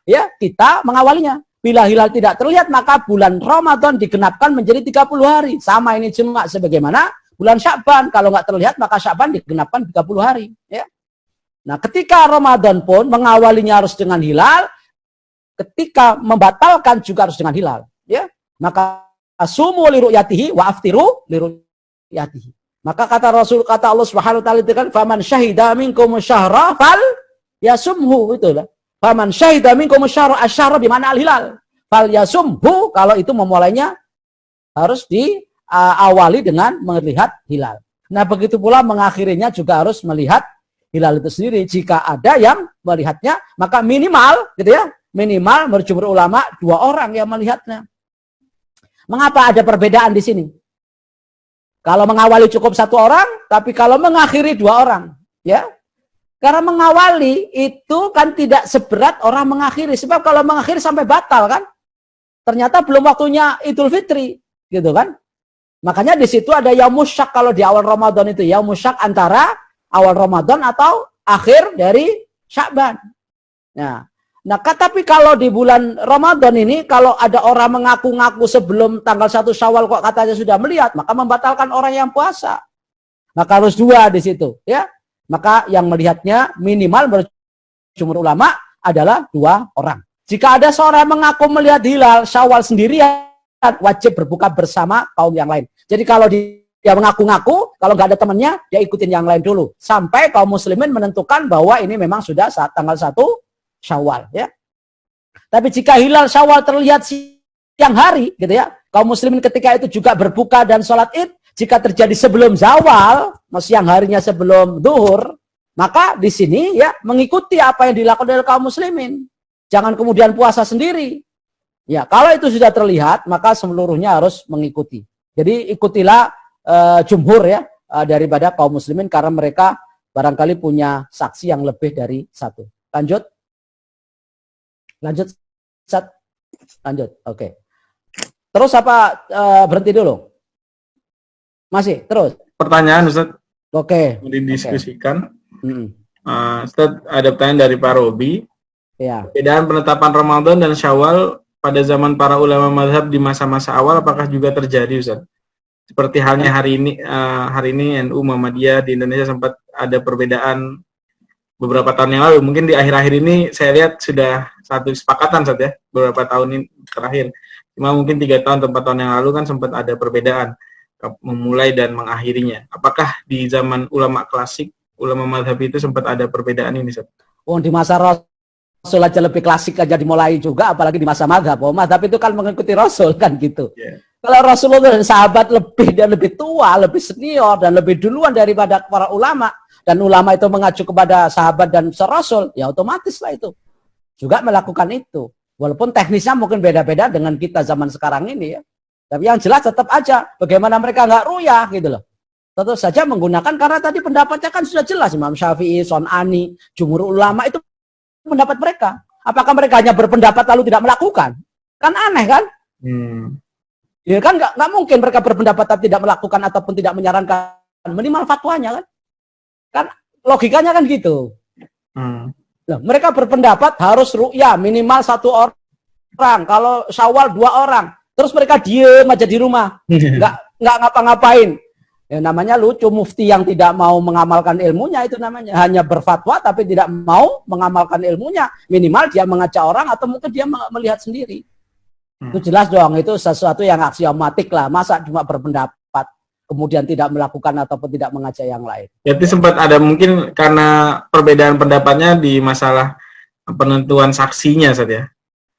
ya kita mengawalinya. Bila hilal tidak terlihat maka bulan Ramadan digenapkan menjadi 30 hari. Sama ini cuma sebagaimana bulan Sya'ban, kalau nggak terlihat maka Sya'ban digenapkan 30 hari, ya. Nah, ketika Ramadan pun mengawalinya harus dengan hilal, ketika membatalkan juga harus dengan hilal, ya. Maka asumu li ru'yatihi wa aftiru li ru'yatihi. Maka kata Rasul, kata Allah Subhanahu wa taala itu kan, faman syahida minkum syahra fal yasumhu, itulah. Faman syahida minkum syahra, asyara bi mana al-hilal. Fal yasumhu, kalau itu memulainya harus diawali dengan melihat hilal. Nah, begitu pula mengakhirinya juga harus melihat hilal itu sendiri. Jika ada yang melihatnya, maka minimal gitu ya, minimal berjumhur ulama 2 orang yang melihatnya. Mengapa ada perbedaan di sini? Kalau mengawali cukup 1 orang, tapi kalau mengakhiri 2 orang, ya. Karena mengawali itu kan tidak seberat orang mengakhiri. Sebab kalau mengakhiri sampai batal kan. Ternyata belum waktunya Idul Fitri, gitu kan. Makanya di situ ada yaumus syak kalau di awal Ramadan itu. Yaumus syak antara awal Ramadan atau akhir dari Sya'ban. Nah, tapi kalau di bulan Ramadan ini, kalau ada orang mengaku-ngaku sebelum tanggal 1 Syawal kok katanya sudah melihat, maka membatalkan orang yang puasa. Maka harus 2 di situ, ya. Maka yang melihatnya minimal berjumhur ulama adalah 2 orang. Jika ada seorang mengaku melihat hilal Syawal sendirian, wajib berbuka bersama kaum yang lain. Jadi kalau dia mengaku-ngaku, kalau nggak ada temannya, dia ikutin yang lain dulu. Sampai kaum muslimin menentukan bahwa ini memang sudah saat tanggal 1 Syawal, ya. Tapi jika hilal Syawal terlihat siang hari, gitu ya, kaum muslimin ketika itu juga berbuka dan sholat id. Jika terjadi sebelum zawal, siang harinya sebelum zuhur, maka di sini ya mengikuti apa yang dilakukan oleh kaum muslimin. Jangan kemudian puasa sendiri. Ya, kalau itu sudah terlihat, maka seluruhnya harus mengikuti. Jadi ikutilah jumhur ya daripada kaum muslimin karena mereka barangkali punya saksi yang lebih dari 1. Lanjut. Lanjut. Oke. Terus apa berhenti dulu? Masih, terus. Pertanyaan, Ustaz. Oke. Didiskusikan. Okay. Ustaz, ada pertanyaan dari Pak Robi. Ya. Perbedaan penetapan Ramadan dan Syawal pada zaman para ulama mazhab di masa-masa awal apakah juga terjadi, Ustaz? Seperti halnya hari ini NU Muhammadiyah di Indonesia sempat ada perbedaan beberapa tahun yang lalu. Mungkin di akhir-akhir ini saya lihat sudah satu kesepakatan, Ustaz, ya, beberapa tahun ini terakhir. Cuma mungkin 3 tahun atau 4 tahun yang lalu kan sempat ada perbedaan memulai dan mengakhirinya. Apakah di zaman ulama klasik, ulama mazhab itu sempat ada perbedaan ini, Ustaz? Oh, di masa Rasul aja lebih klasik aja dimulai juga, apalagi di masa mazhab. Oh, mazhab itu kan mengikuti Rasul kan gitu. Yeah. Kalau Rasulullah dan sahabat lebih tua, lebih senior dan lebih duluan daripada para ulama, dan ulama itu mengacu kepada sahabat dan Rasul, ya otomatis lah itu juga melakukan itu. Walaupun teknisnya mungkin beda-beda dengan kita zaman sekarang ini ya. Tapi yang jelas tetap aja bagaimana mereka nggak ruyah gitu loh. Tetap saja menggunakan karena tadi pendapatnya kan sudah jelas Imam Syafi'i, Son'ani, jumhur ulama itu pendapat mereka. Apakah mereka hanya berpendapat lalu tidak melakukan? Kan aneh kan? Ya kan nggak mungkin mereka berpendapat tapi tidak melakukan ataupun tidak menyarankan, minimal fatwanya kan? Kan logikanya kan gitu. Nah, mereka berpendapat harus ru'yah minimal 1 orang, kalau Syawal 2 orang. Terus mereka diem aja di rumah, nggak ngapa-ngapain. Ya, namanya lucu, mufti yang tidak mau mengamalkan ilmunya itu namanya. Hanya berfatwa tapi tidak mau mengamalkan ilmunya. Minimal dia mengajak orang atau mungkin dia melihat sendiri. Itu jelas dong, itu sesuatu yang aksiomatik lah. Masa cuma berpendapat, kemudian tidak melakukan ataupun tidak mengajak yang lain. Jadi sempat ada mungkin karena perbedaan pendapatnya di masalah penentuan saksinya, Ustaz ya?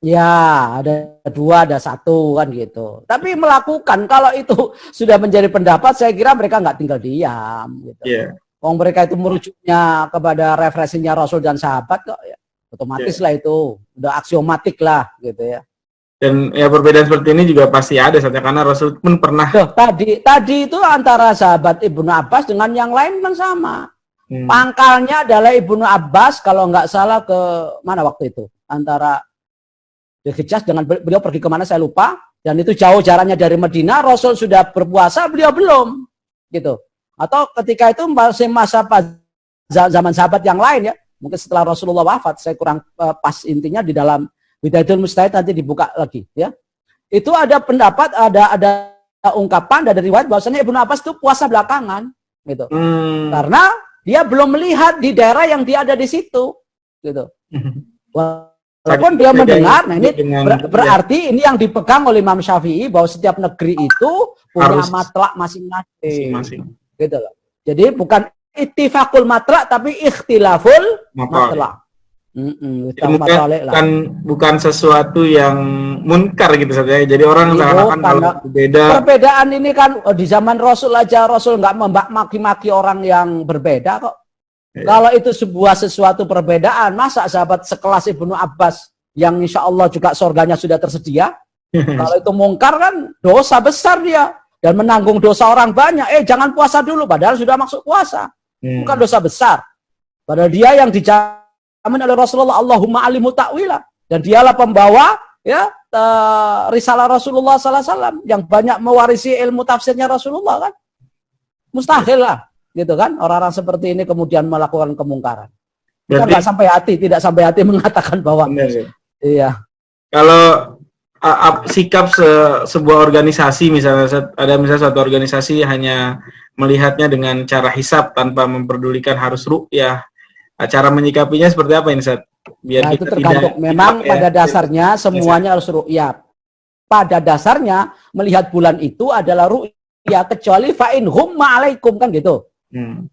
Ya, ada 2, ada 1 kan gitu. Tapi melakukan, kalau itu sudah menjadi pendapat, saya kira mereka nggak tinggal diam. Gitu. Yeah. Mereka itu merujuknya kepada referensinya Rasul dan sahabat kok, ya. Otomatis lah itu, udah aksiomatik lah gitu ya. Dan ya perbedaan seperti ini juga pasti ada saja karena Rasul pun pernah. Loh, tadi itu antara sahabat Ibnu Abbas dengan yang lain kan sama. Pangkalnya adalah Ibnu Abbas kalau nggak salah ke mana waktu itu? Antara di Hijaz dengan beliau pergi kemana saya lupa. Dan itu jauh jaraknya dari Medina. Rasul sudah berpuasa, beliau belum. Gitu. Atau ketika itu masih masa zaman sahabat yang lain ya. Mungkin setelah Rasulullah wafat, saya kurang pas intinya di dalam Bidayatul Mujtahid nanti dibuka lagi ya. Itu ada pendapat, ada ungkapan dari riwayat bahwasanya Ibnu Abbas itu puasa belakangan gitu. Karena dia belum melihat di daerah yang dia ada di situ gitu. Walaupun dia mendengar, nah ini berarti ini yang dipegang oleh Imam Syafi'i bahwa setiap negeri itu punya matlak masing-masing. Gitu loh. Jadi bukan ittifaqul matlak tapi ikhtilaful matlak. Bukan sesuatu yang munkar gitu saja. Jadi orang seakan-akan kalau berbeda. Perbedaan ini kan di zaman Rasul aja Rasul nggak maki-maki orang yang berbeda kok. Ya. Kalau itu sesuatu perbedaan, masa sahabat sekelas Ibnu Abbas yang insya Allah juga surganya sudah tersedia, kalau itu mungkar kan dosa besar dia dan menanggung dosa orang banyak. Jangan puasa dulu, padahal sudah masuk puasa, bukan dosa besar. Padahal dia yang dijamin oleh Rasulullah, Allahumma alimu ta'wila, dan dialah pembawa ya risalah Rasulullah SAW yang banyak mewarisi ilmu tafsirnya Rasulullah kan, mustahil lah. Gitu kan, orang-orang seperti ini kemudian melakukan kemungkaran. Kita nggak sampai hati, tidak sampai hati mengatakan bahwa iya. Kalau sikap sebuah organisasi misalnya ada suatu organisasi hanya melihatnya dengan cara hisab tanpa memperdulikan harus ru'yah. Cara menyikapinya seperti apa ini, Ustaz? Biar itu tergantung. Memang pada dasarnya semuanya harus ru'yah. Pada dasarnya melihat bulan itu adalah ru'yah kecuali fa'in humma alaikum kan gitu.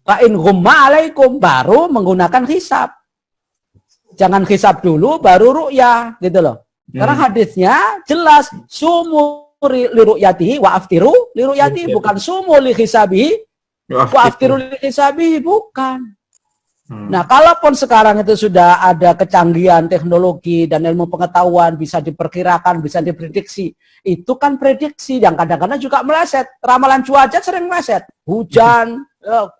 Fa'in humma alaikum baru menggunakan hisab. Jangan hisab dulu baru ru'yah gitu loh. Karena hadisnya jelas sumu li ru'yatihi wa aftiru li ru'yatihi, bukan sumu li hisabihi wa aftiru li hisabihi, bukan. Nah, kalaupun sekarang itu sudah ada kecanggihan teknologi dan ilmu pengetahuan bisa diperkirakan, bisa diprediksi, itu kan prediksi yang kadang-kadang juga meleset. Ramalan cuaca sering meleset. Hujan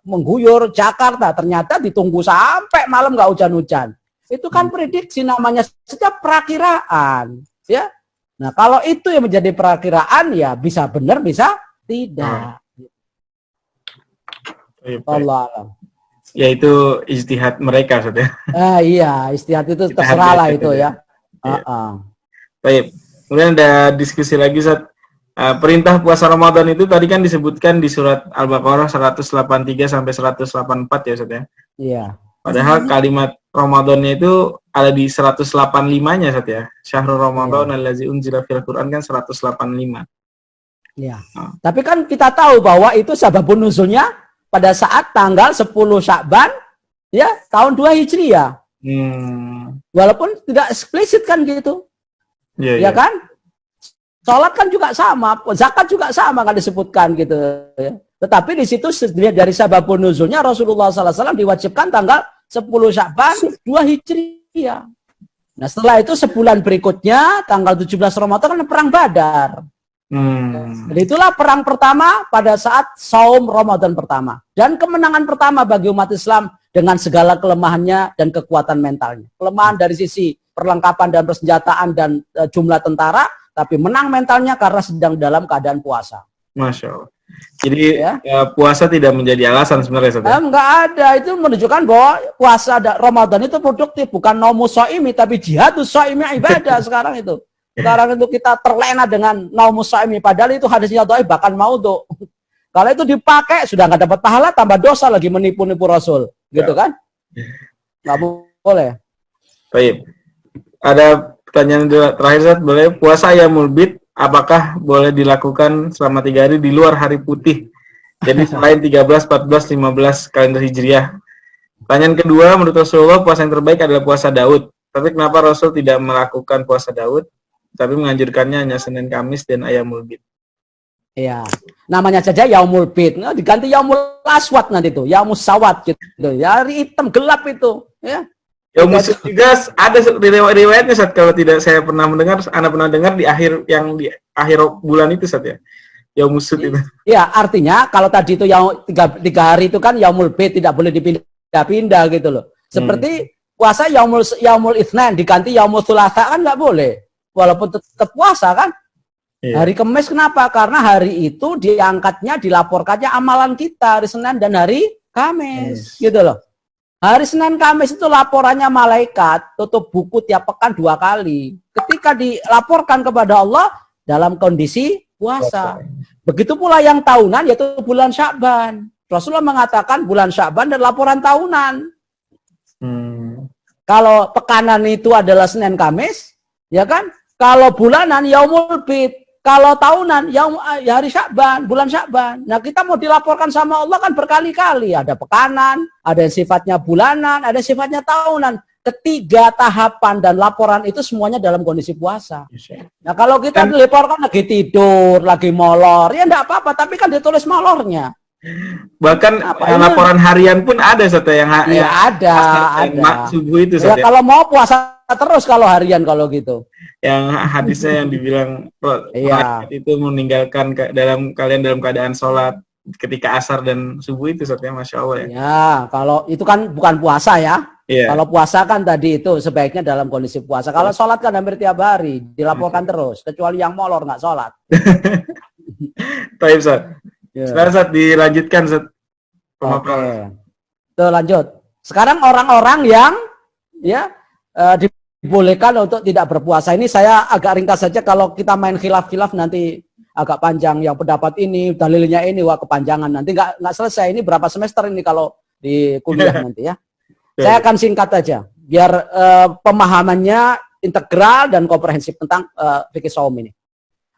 mengguyur Jakarta, ternyata ditunggu sampai malam nggak hujan-hujan. Itu kan prediksi, namanya setiap perakiraan, ya. Nah, kalau itu yang menjadi perakiraan ya bisa benar, bisa tidak. Allah alam. Ya itu ijtihad mereka saja. Iya, ijtihad itu terserah lah itu ya. Baik. Kemudian ada diskusi lagi, Ustaz. Perintah puasa Ramadan itu tadi kan disebutkan di surat Al-Baqarah 183 sampai 184 ya, Ustaz ya. Iya. Padahal kalimat Ramadannya itu ada di 185-nya, Ustaz ya. Syahrul Ramadan allazi unzila fil Qur'an kan 185. Iya. Tapi kan kita tahu bahwa itu sababun nuzulnya pada saat tanggal 10 Sya'ban ya tahun 2 Hijriah. Walaupun tidak eksplisit kan gitu. Ya kan? Sholat kan juga sama, zakat juga sama kan disebutkan gitu ya. Tetapi di situ dari sababun nuzulnya Rasulullah SAW diwajibkan tanggal 10 Sya'ban 2 Hijriah. Nah, setelah itu sebulan berikutnya tanggal 17 Ramadan kan perang Badar. Jadi itulah perang pertama pada saat saum Ramadan pertama. Dan kemenangan pertama bagi umat Islam dengan segala kelemahannya dan kekuatan mentalnya. Kelemahan dari sisi perlengkapan dan persenjataan dan jumlah tentara, tapi menang mentalnya karena sedang dalam keadaan puasa. Masya Allah. Jadi puasa tidak menjadi alasan sebenarnya. Enggak ada, itu menunjukkan bahwa puasa Ramadan itu produktif, bukan naumus shaimi tapi jihadus shaimi ibadah sekarang itu. Sekarang itu kita terlena dengan naumus shaimi, padahal itu hadisnya dhaif bahkan maudhu. Kalau itu dipakai sudah nggak dapat pahala, tambah dosa lagi menipu-nipu Rasul, gitu kan? Nggak boleh. Baik. Ada pertanyaan terakhir, Ustaz, boleh puasa yaumul bid apakah boleh dilakukan selama 3 hari di luar hari putih? Jadi selain 13, 14, 15 kalender Hijriah. Pertanyaan kedua, menurut Rasulullah puasa yang terbaik adalah puasa Daud. Tapi kenapa Rasul tidak melakukan puasa Daud, tapi menganjurkannya hanya Senin, Kamis, dan Ayyamul Bid? Iya, namanya saja Yaumul Bid. Nah, diganti Yaumul Aswad nanti itu, Yaumul Sawat gitu. Ya, hari hitam gelap itu, ya. Yaumul Sud juga ada riwayatnya Ustaz, kalau tidak saya pernah mendengar, Anda pernah dengar di akhir bulan itu Ustaz ya. Yaumul Sud itu. Iya, artinya kalau tadi itu yang tiga hari itu kan Yaumul Bid, tidak boleh dipindah-pindah gitu loh. Seperti puasa Yaumul Itsnain diganti Yaumul Tsulatsa kan nggak boleh. Walaupun tetap puasa kan. Iya. Hari Kamis kenapa? Karena hari itu diangkatnya, dilaporkannya amalan kita hari Senin dan hari Kamis, gitu loh. Hari Senin Kamis itu laporannya malaikat, tutup buku tiap pekan 2 kali. Ketika dilaporkan kepada Allah dalam kondisi puasa. Begitu pula yang tahunan yaitu bulan Sya'ban. Rasulullah mengatakan bulan Sya'ban dan laporan tahunan. Kalau pekanan itu adalah Senin Kamis, ya kan? Kalau bulanan Yaumul Bid, kalau tahunan hari Sya'ban, bulan Sya'ban. Nah, kita mau dilaporkan sama Allah kan berkali-kali. Ada pekanan, ada yang sifatnya bulanan, ada yang sifatnya tahunan. Ketiga tahapan dan laporan itu semuanya dalam kondisi puasa. Nah, kalau kita dilaporkan lagi tidur, lagi molor, ya enggak apa-apa, tapi kan ditulis molornya. Bahkan laporan harian pun ada Ustaz yang ada. Subuh itu ya, kalau mau puasa terus kalau harian kalau gitu. Yang hadisnya yang dibilang itu meninggalkan dalam keadaan sholat ketika asar dan subuh itu Ustaz ya, Masya Allah ya. Ya, kalau itu kan bukan puasa ya. Yeah. Kalau puasa kan tadi itu sebaiknya dalam kondisi puasa. Kalau sholat kan hampir tiap hari dilaporkan terus, kecuali yang molor nggak sholat. Baik Ustaz. Sekarang Ustaz dilanjutkan Ustaz. Oke. Tuh lanjut. Sekarang orang-orang yang dibolehkan untuk tidak berpuasa. Ini saya agak ringkas saja, kalau kita main khilaf-khilaf nanti agak panjang. Yang pendapat ini, dalilnya ini, wah kepanjangan. Nanti nggak selesai. Ini berapa semester ini kalau di kuliah nanti ya. Saya akan singkat aja, biar pemahamannya integral dan komprehensif tentang fikih shaum ini.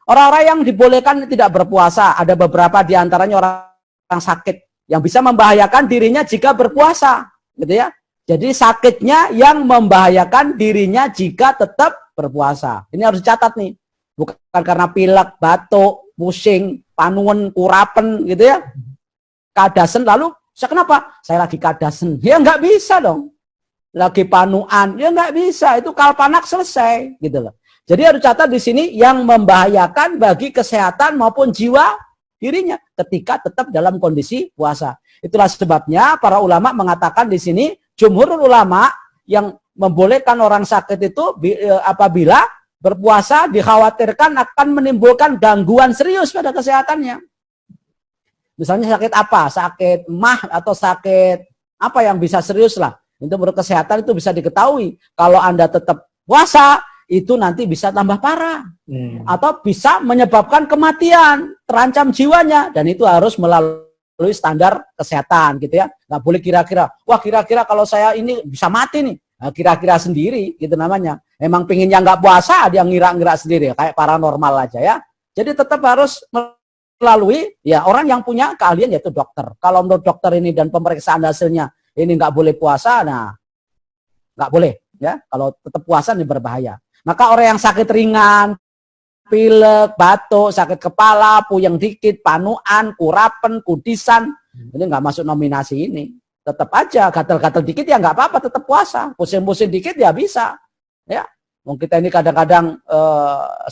Orang-orang yang dibolehkan tidak berpuasa, ada beberapa diantaranya orang sakit yang bisa membahayakan dirinya jika berpuasa, gitu ya. Jadi sakitnya yang membahayakan dirinya jika tetap berpuasa. Ini harus dicatat nih, bukan karena pilek, batuk, pusing, panuan, kurapen, gitu ya. Kadasen lalu. Kenapa? Saya lagi kadasen. Ya nggak bisa dong. Lagi panuan. Ya nggak bisa. Itu kalpanak selesai. Gitu loh. Jadi harus catat di sini yang membahayakan bagi kesehatan maupun jiwa dirinya ketika tetap dalam kondisi puasa. Itulah sebabnya para ulama mengatakan di sini, jumhur ulama yang membolehkan orang sakit itu apabila berpuasa dikhawatirkan akan menimbulkan gangguan serius pada kesehatannya. Misalnya sakit apa? Sakit mah atau sakit apa yang bisa serius lah. Untuk berkesehatan itu bisa diketahui. Kalau Anda tetap puasa, itu nanti bisa tambah parah. Atau bisa menyebabkan kematian, terancam jiwanya. Dan itu harus melalui standar kesehatan gitu ya. Nggak boleh kira-kira, wah kira-kira kalau saya ini bisa mati nih. Nah, kira-kira sendiri gitu namanya. Emang pinginnya nggak puasa, ada yang ngira-ngira sendiri. Kayak paranormal aja ya. Jadi tetap harus melalui ya orang yang punya keahlian yaitu dokter. Kalau menurut dokter ini dan pemeriksaan hasilnya ini nggak boleh puasa, nah nggak boleh ya. Kalau tetap puasa ini berbahaya. Maka orang yang sakit ringan, pilek, batuk, sakit kepala, puyeng dikit, panuan, kurapen, kudisan, ini nggak masuk nominasi ini. Tetap aja gatal-gatal dikit ya nggak apa-apa, tetap puasa. Pusing-pusing dikit ya bisa. Ya, mungkin kita ini kadang-kadang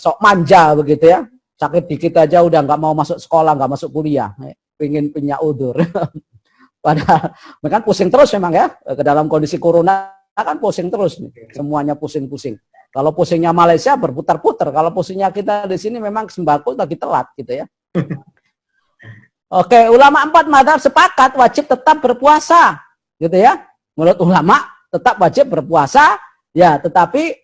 sok manja begitu ya. Sakit dikit aja udah nggak mau masuk sekolah, nggak masuk kuliah, pengen punya udur. Padahal kan pusing terus memang ya, ke dalam kondisi corona kan pusing terus nih, semuanya pusing-pusing. Kalau pusingnya Malaysia berputar-putar, kalau pusingnya kita di sini memang sembako lagi telat gitu ya. Oke, ulama 4 mazhab sepakat wajib tetap berpuasa, gitu ya. Menurut ulama tetap wajib berpuasa, ya, tetapi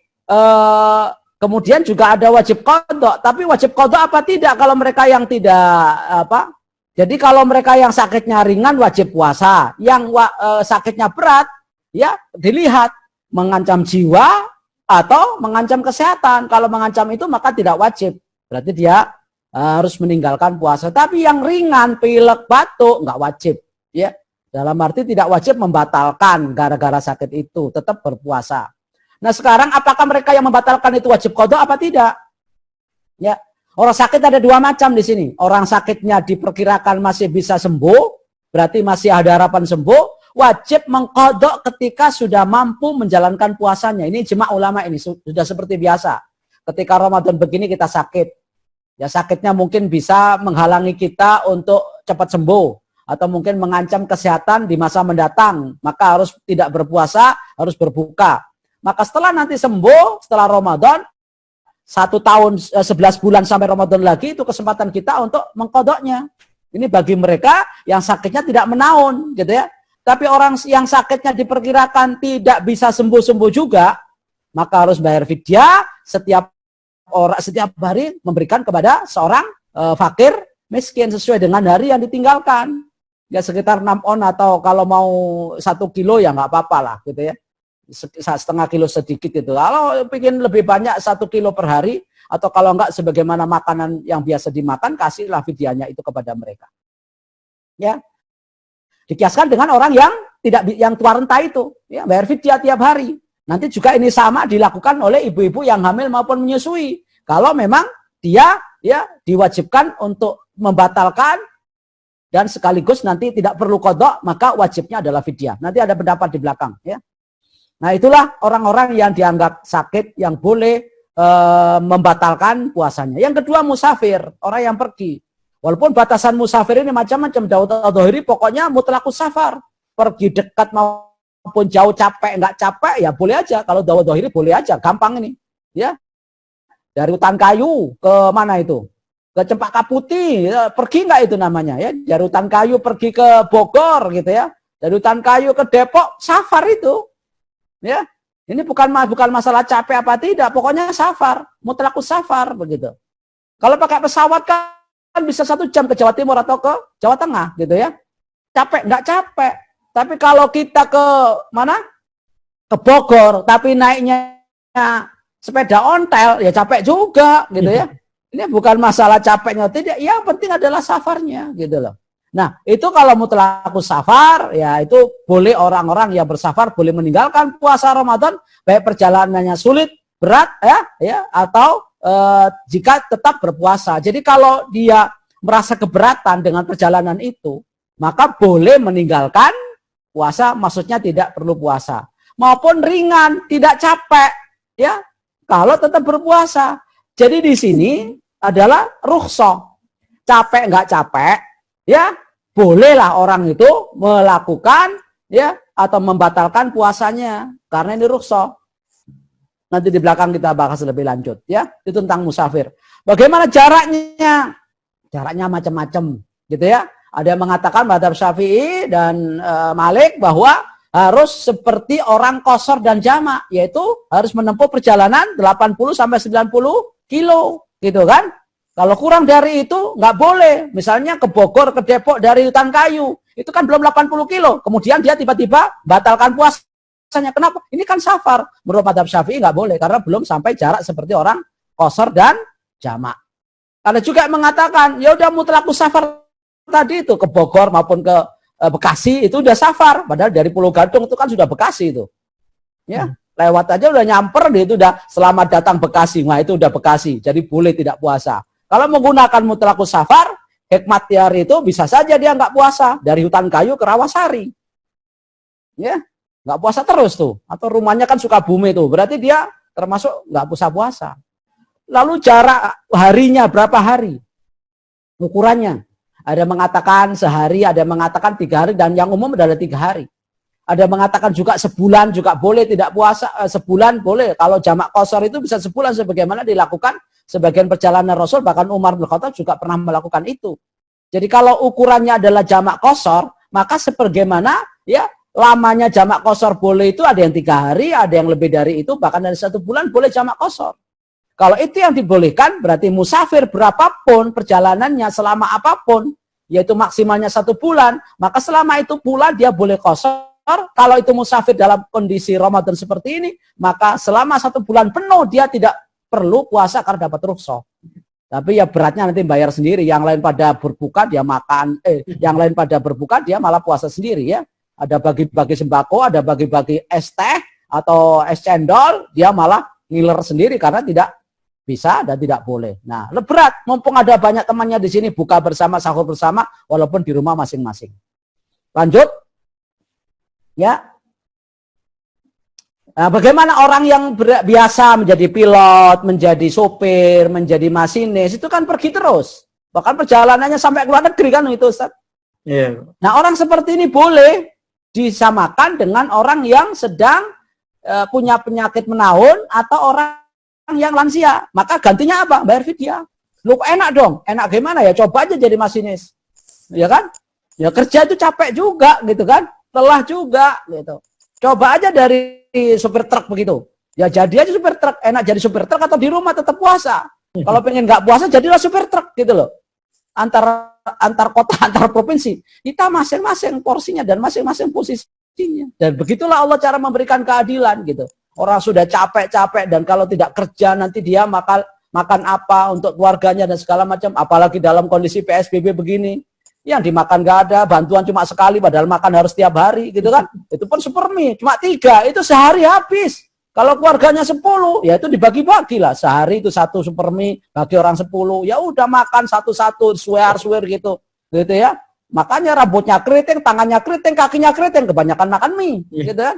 kemudian juga ada wajib qadha, tapi wajib qadha apa tidak kalau mereka yang tidak apa? Jadi kalau mereka yang sakitnya ringan wajib puasa, yang sakitnya berat ya dilihat mengancam jiwa atau mengancam kesehatan. Kalau mengancam itu maka tidak wajib. Berarti dia harus meninggalkan puasa. Tapi yang ringan, pilek, batuk nggak wajib, ya. Dalam arti tidak wajib membatalkan gara-gara sakit itu, tetap berpuasa. Nah sekarang apakah mereka yang membatalkan itu wajib qadha apa tidak? Ya, orang sakit ada 2 macam di sini. Orang sakitnya diperkirakan masih bisa sembuh, berarti masih ada harapan sembuh. wajib mengqadha ketika sudah mampu menjalankan puasanya. Ini ijma' ulama ini sudah seperti biasa. Ketika Ramadan begini kita sakit. Ya sakitnya mungkin bisa menghalangi kita untuk cepat sembuh atau mungkin mengancam kesehatan di masa mendatang. Maka harus tidak berpuasa, harus berbuka. Maka setelah nanti sembuh, setelah Ramadan, 1 tahun 11 bulan sampai Ramadan lagi, itu kesempatan kita untuk mengqadhanya. Ini bagi mereka yang sakitnya tidak menaun, gitu ya. Tapi orang yang sakitnya diperkirakan tidak bisa sembuh-sembuh juga, maka harus bayar fidyah setiap hari memberikan kepada seorang fakir miskin sesuai dengan hari yang ditinggalkan. Ya sekitar 6 on atau kalau mau 1 kilo ya nggak apa-apa lah, gitu ya. Setengah kilo sedikit itu. Kalau ingin lebih banyak 1 kilo per hari, atau kalau enggak sebagaimana makanan yang biasa dimakan, kasihlah fidyahnya itu kepada mereka. Ya. Dikiaskan dengan orang yang tua renta itu, ya, bayar fidyah tiap hari. Nanti juga ini sama dilakukan oleh ibu-ibu yang hamil maupun menyusui. Kalau memang dia ya diwajibkan untuk membatalkan dan sekaligus nanti tidak perlu qadha, maka wajibnya adalah fidyah. Nanti ada pendapat di belakang, ya. Nah, itulah orang-orang yang dianggap sakit yang boleh membatalkan puasanya. Yang kedua musafir, orang yang pergi. Walaupun batasan musafir ini macam-macam, Dawud al-Dhahiri pokoknya mutlakus safar. Pergi dekat maupun jauh, capek nggak capek ya boleh aja. Kalau Dawud al-Dhahiri boleh aja, gampang ini. Ya. Dari hutan kayu ke mana itu? Ke Cempaka Putih, ya, pergi nggak itu namanya ya? Dari hutan kayu pergi ke Bogor gitu ya. Dari hutan kayu ke Depok, safar itu. Ya, ini bukan masalah capek apa tidak, pokoknya safar, mutlakus safar begitu. Kalau pakai pesawat kan bisa 1 jam ke Jawa Timur atau ke Jawa Tengah gitu ya. Capek nggak capek. Tapi kalau kita ke mana? Ke Bogor, tapi naiknya sepeda ontel, ya capek juga gitu ya. Ini bukan masalah capeknya tidak, yang penting adalah safarnya gitu loh. Nah, itu kalau mutlakus safar, ya itu boleh orang-orang yang bersafar boleh meninggalkan puasa Ramadan, baik perjalanannya sulit, berat, ya atau jika tetap berpuasa. Jadi kalau dia merasa keberatan dengan perjalanan itu, maka boleh meninggalkan puasa, maksudnya tidak perlu puasa. Maupun ringan, tidak capek, ya kalau tetap berpuasa. Jadi di sini adalah rukhsah. Capek nggak capek, ya bolehlah orang itu melakukan ya atau membatalkan puasanya karena ini rukhsah. Nanti di belakang kita bahas lebih lanjut ya. Itu tentang musafir. Bagaimana jaraknya? Jaraknya macam-macam gitu ya. Ada yang mengatakan mazhab Syafi'i dan Malik bahwa harus seperti orang qashar dan jamak, yaitu harus menempuh perjalanan 80 sampai 90 kilo gitu kan. Kalau kurang dari itu, nggak boleh. Misalnya ke Bogor, ke Depok dari hutan kayu. Itu kan belum 80 kilo. Kemudian dia tiba-tiba batalkan puasanya. Kenapa? Ini kan safar. Menurut mazhab Syafi'i nggak boleh. Karena belum sampai jarak seperti orang qashar dan jamak. Ada juga yang mengatakan, ya udah mutlakus safar tadi itu. Ke Bogor maupun ke Bekasi, itu udah safar. Padahal dari Pulau Gadung itu kan sudah Bekasi itu. Ya, lewat aja udah nyamper, itu udah selamat datang Bekasi. Nah, itu udah Bekasi. Jadi boleh tidak puasa. Kalau menggunakan mutlakus safar, hikmat tiar itu bisa saja dia nggak puasa dari hutan kayu ke Rawasari, ya nggak puasa terus tuh. Atau rumahnya kan Sukabumi tuh, berarti dia termasuk nggak puasa. Lalu jarak harinya berapa hari? Ukurannya ada mengatakan sehari, ada mengatakan 3 hari, dan yang umum adalah 3 hari. Ada mengatakan juga sebulan juga boleh tidak puasa, sebulan boleh. Kalau jamak qashar itu bisa sebulan sebagaimana dilakukan sebagian perjalanan Rasul, bahkan Umar bin Khattab juga pernah melakukan itu. Jadi kalau ukurannya adalah jamak qashar, maka sebagaimana ya lamanya jamak qashar boleh itu ada yang 3 hari, ada yang lebih dari itu, bahkan dari 1 bulan boleh jamak qashar. Kalau itu yang dibolehkan, berarti musafir berapapun perjalanannya selama apapun, yaitu maksimalnya 1 bulan, maka selama itu pula dia boleh qashar. Kalau itu musafir dalam kondisi Ramadan seperti ini, maka selama 1 bulan penuh dia tidak perlu puasa karena dapat rukhsah. Tapi ya beratnya nanti bayar sendiri. Yang lain pada berbuka dia makan, yang lain pada berbuka dia malah puasa sendiri ya. Ada bagi-bagi sembako, ada bagi-bagi es teh atau es cendol, dia malah ngiler sendiri karena tidak bisa dan tidak boleh. Nah, berat. Mumpung ada banyak temannya di sini buka bersama, sahur bersama, walaupun di rumah masing-masing. Lanjut. Ya. Nah, bagaimana orang yang biasa menjadi pilot, menjadi sopir, menjadi masinis, itu kan pergi terus. Bahkan perjalanannya sampai ke luar negeri kan itu, Ustaz. Iya. Nah, orang seperti ini boleh disamakan dengan orang yang sedang punya penyakit menahun atau orang yang lansia. Maka gantinya apa? Bayar fidyah. Loh, enak dong. Enak gimana ya? Coba aja jadi masinis. Ya kan? Ya kerja itu capek juga gitu kan? Lelah juga gitu. Coba aja dari supir truk begitu. Ya jadi aja supir truk. Enak jadi supir truk atau di rumah tetap puasa. Kalau pengen nggak puasa jadilah supir truk gitu loh. Antar kota, antar provinsi. Kita masing-masing porsinya dan masing-masing posisinya. Dan begitulah Allah cara memberikan keadilan gitu. Orang sudah capek-capek dan kalau tidak kerja nanti dia makan apa untuk keluarganya dan segala macam. Apalagi dalam kondisi PSBB begini. Yang dimakan nggak ada, bantuan cuma sekali, padahal makan harus tiap hari, gitu kan? Itu pun super mie, cuma 3, itu sehari habis. Kalau keluarganya 10, ya itu dibagi-bagi lah. Sehari itu 1 super mie, bagi orang 10, ya udah makan satu-satu, suwer gitu ya. Makanya rambutnya keriting, tangannya keriting, kakinya keriting, kebanyakan makan mie, gitu kan?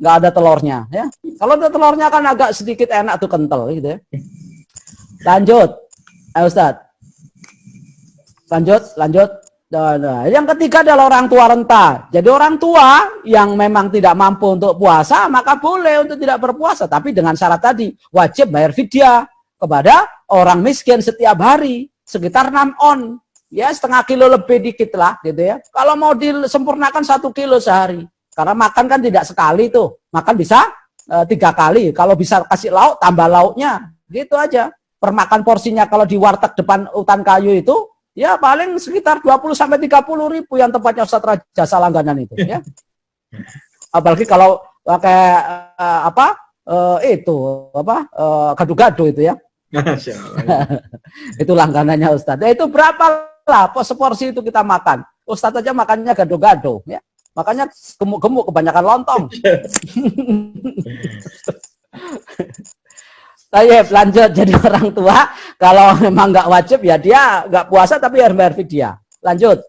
Nggak ada telurnya, ya. Kalau ada telurnya kan agak sedikit enak tuh kental, gitu ya. Lanjut, Ustadz. Lanjut. Nah, yang ketiga adalah orang tua renta. Jadi orang tua yang memang tidak mampu untuk puasa, maka boleh untuk tidak berpuasa. Tapi dengan syarat tadi, wajib bayar fidyah kepada orang miskin setiap hari. Sekitar 6 on. Ya, setengah kilo lebih dikit lah gitu ya. Kalau mau disempurnakan 1 kilo sehari. Karena makan kan tidak sekali tuh. Makan bisa 3 kali. Kalau bisa kasih lauk, tambah lauknya. Gitu aja. Permakan porsinya kalau di warteg depan hutan kayu itu, ya paling sekitar 20-30 ribu yang tempatnya Ustaz jasa langganan itu ya. Apalagi kalau pakai gado-gado itu ya. Itu langganannya Ustaz. Ya, itu berapa lah seporsi itu kita makan. Ustaz aja makannya gado-gado ya. Makanya gemuk-gemuk kebanyakan lontong. Baik, lanjut. Jadi orang tua kalau memang nggak wajib ya dia nggak puasa tapi harus bayar fidyah. Lanjut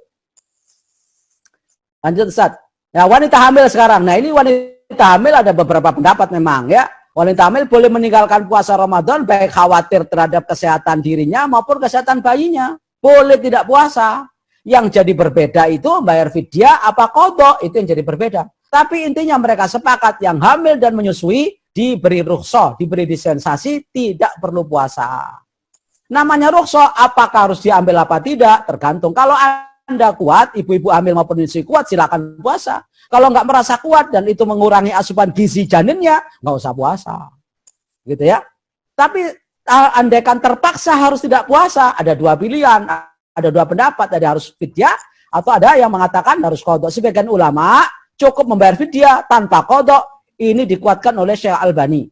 Ustaz. Ya, wanita hamil sekarang. Nah, ini wanita hamil ada beberapa pendapat memang ya. Wanita hamil boleh meninggalkan puasa Ramadan baik khawatir terhadap kesehatan dirinya maupun kesehatan bayinya. Boleh tidak puasa. Yang jadi berbeda itu bayar fidyah apa qadha, itu yang jadi berbeda. Tapi intinya mereka sepakat yang hamil dan menyusui diberi rukhsah, diberi dispensasi, tidak perlu puasa. Namanya rukhsah, apakah harus diambil apa tidak? Tergantung. Kalau Anda kuat, ibu-ibu hamil maupun menyusui kuat, silakan puasa. Kalau nggak merasa kuat dan itu mengurangi asupan gizi janinnya, nggak usah puasa. Gitu ya. Tapi andaikan terpaksa harus tidak puasa, ada 2 pilihan, ada 2 pendapat, ada harus fidyah atau ada yang mengatakan harus qadha. Sebagian ulama cukup membayar fidyah tanpa qadha. Ini dikuatkan oleh Syekh Albani.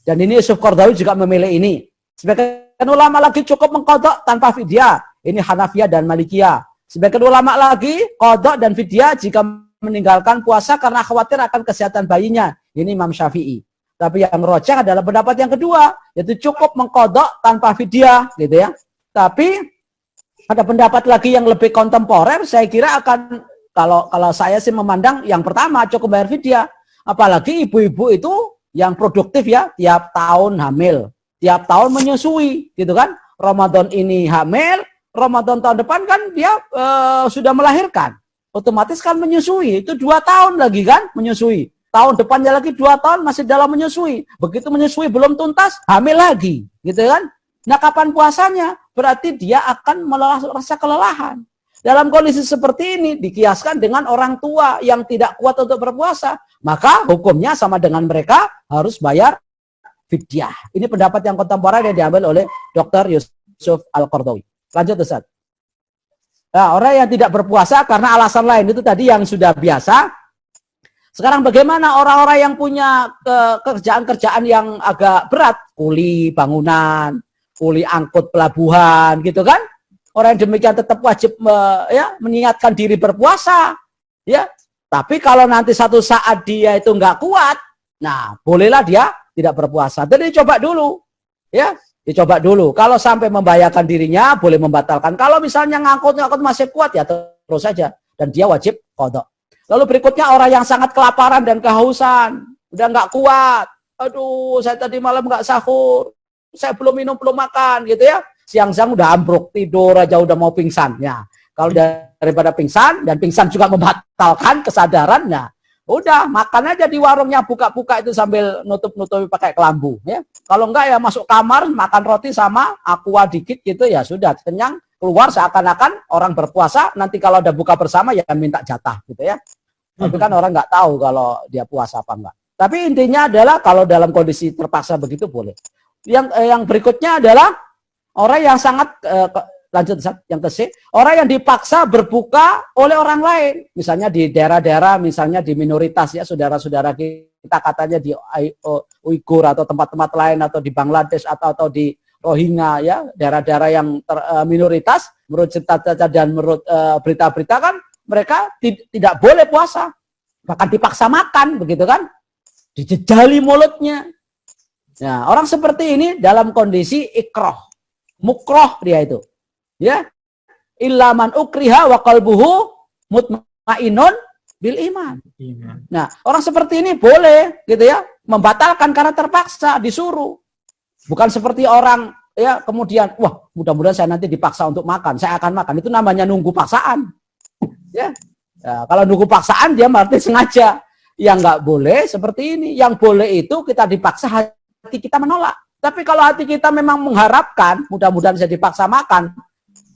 Dan ini Yusuf Qaradawi juga memilih ini. Sebagian ulama lagi cukup mengqadha tanpa fidyah. Ini Hanafiyah dan Malikiyah. Sebagian ulama lagi qadha dan fidyah jika meninggalkan puasa karena khawatir akan kesehatan bayinya. Ini Imam Syafi'i. Tapi yang rojah adalah pendapat yang kedua, yaitu cukup mengqadha tanpa fidyah, gitu ya. Tapi ada pendapat lagi yang lebih kontemporer, saya kira akan kalau saya sih memandang yang pertama cukup bayar fidyah. Apalagi ibu-ibu itu yang produktif ya, tiap tahun hamil, tiap tahun menyusui, gitu kan. Ramadan ini hamil, Ramadan tahun depan kan dia sudah melahirkan. Otomatis kan menyusui, itu 2 tahun lagi kan menyusui. Tahun depannya lagi 2 tahun masih dalam menyusui. Begitu menyusui belum tuntas, hamil lagi, gitu kan. Nah, kapan puasanya? Berarti dia akan merasa kelelahan. Dalam kondisi seperti ini dikiaskan dengan orang tua yang tidak kuat untuk berpuasa, maka hukumnya sama dengan mereka harus bayar fidyah. Ini pendapat yang kontemporer yang diambil oleh Dr. Yusuf Al-Qaradawi. Lanjut Ustaz. Nah, orang yang tidak berpuasa karena alasan lain itu tadi yang sudah biasa. Sekarang bagaimana orang-orang yang punya kerjaan-kerjaan yang agak berat, kuli bangunan, kuli angkut pelabuhan, gitu kan? Orang yang demikian tetap wajib meniatkan diri berpuasa, ya. Tapi kalau nanti satu saat dia itu nggak kuat, nah bolehlah dia tidak berpuasa. Jadi dicoba dulu, ya, dicoba dulu. Kalau sampai membahayakan dirinya, boleh membatalkan. Kalau misalnya ngangkut masih kuat, ya terus saja. Dan dia wajib qadha. Lalu berikutnya orang yang sangat kelaparan dan kehausan, udah nggak kuat. Aduh, saya tadi malam nggak sahur, saya belum minum, belum makan, gitu ya. Siang-siang udah ambruk, tidur aja udah mau pingsan. Ya, kalau daripada pingsan, dan pingsan juga membatalkan kesadarannya, udah makan aja di warungnya, buka-buka itu sambil nutup-nutupi pakai kelambu. Ya, kalau enggak ya masuk kamar, makan roti sama aqua dikit gitu, ya sudah kenyang, keluar seakan-akan orang berpuasa. Nanti kalau ada buka bersama ya minta jatah, gitu ya. Tapi kan orang nggak tahu kalau dia puasa apa enggak. Tapi intinya adalah kalau dalam kondisi terpaksa begitu boleh. Yang berikutnya adalah orang yang sangat lanjut yang ke-C, orang yang dipaksa berbuka oleh orang lain. Misalnya di daerah-daerah, misalnya di minoritas ya, saudara-saudara kita katanya di Uighur atau tempat-tempat lain, atau di Bangladesh atau di Rohingya ya, daerah-daerah yang minoritas, menurut cerita-cerita dan menurut berita-berita kan mereka tidak boleh puasa, bahkan dipaksa makan, begitu kan, dijejali mulutnya. Nah, orang seperti ini dalam kondisi ikroh, mukroh dia itu, ya, illa man ukriha wa qalbuhu mutmainnun bil iman. Nah, orang seperti ini boleh, gitu ya, membatalkan karena terpaksa, disuruh. Bukan seperti orang ya kemudian, wah mudah-mudahan saya nanti dipaksa untuk makan, saya akan makan. Itu namanya nunggu paksaan. Ya. Ya, kalau nunggu paksaan dia berarti sengaja. Yang nggak boleh seperti ini. Yang boleh itu kita dipaksa, hati kita menolak. Tapi kalau hati kita memang mengharapkan, mudah-mudahan saya dipaksa makan.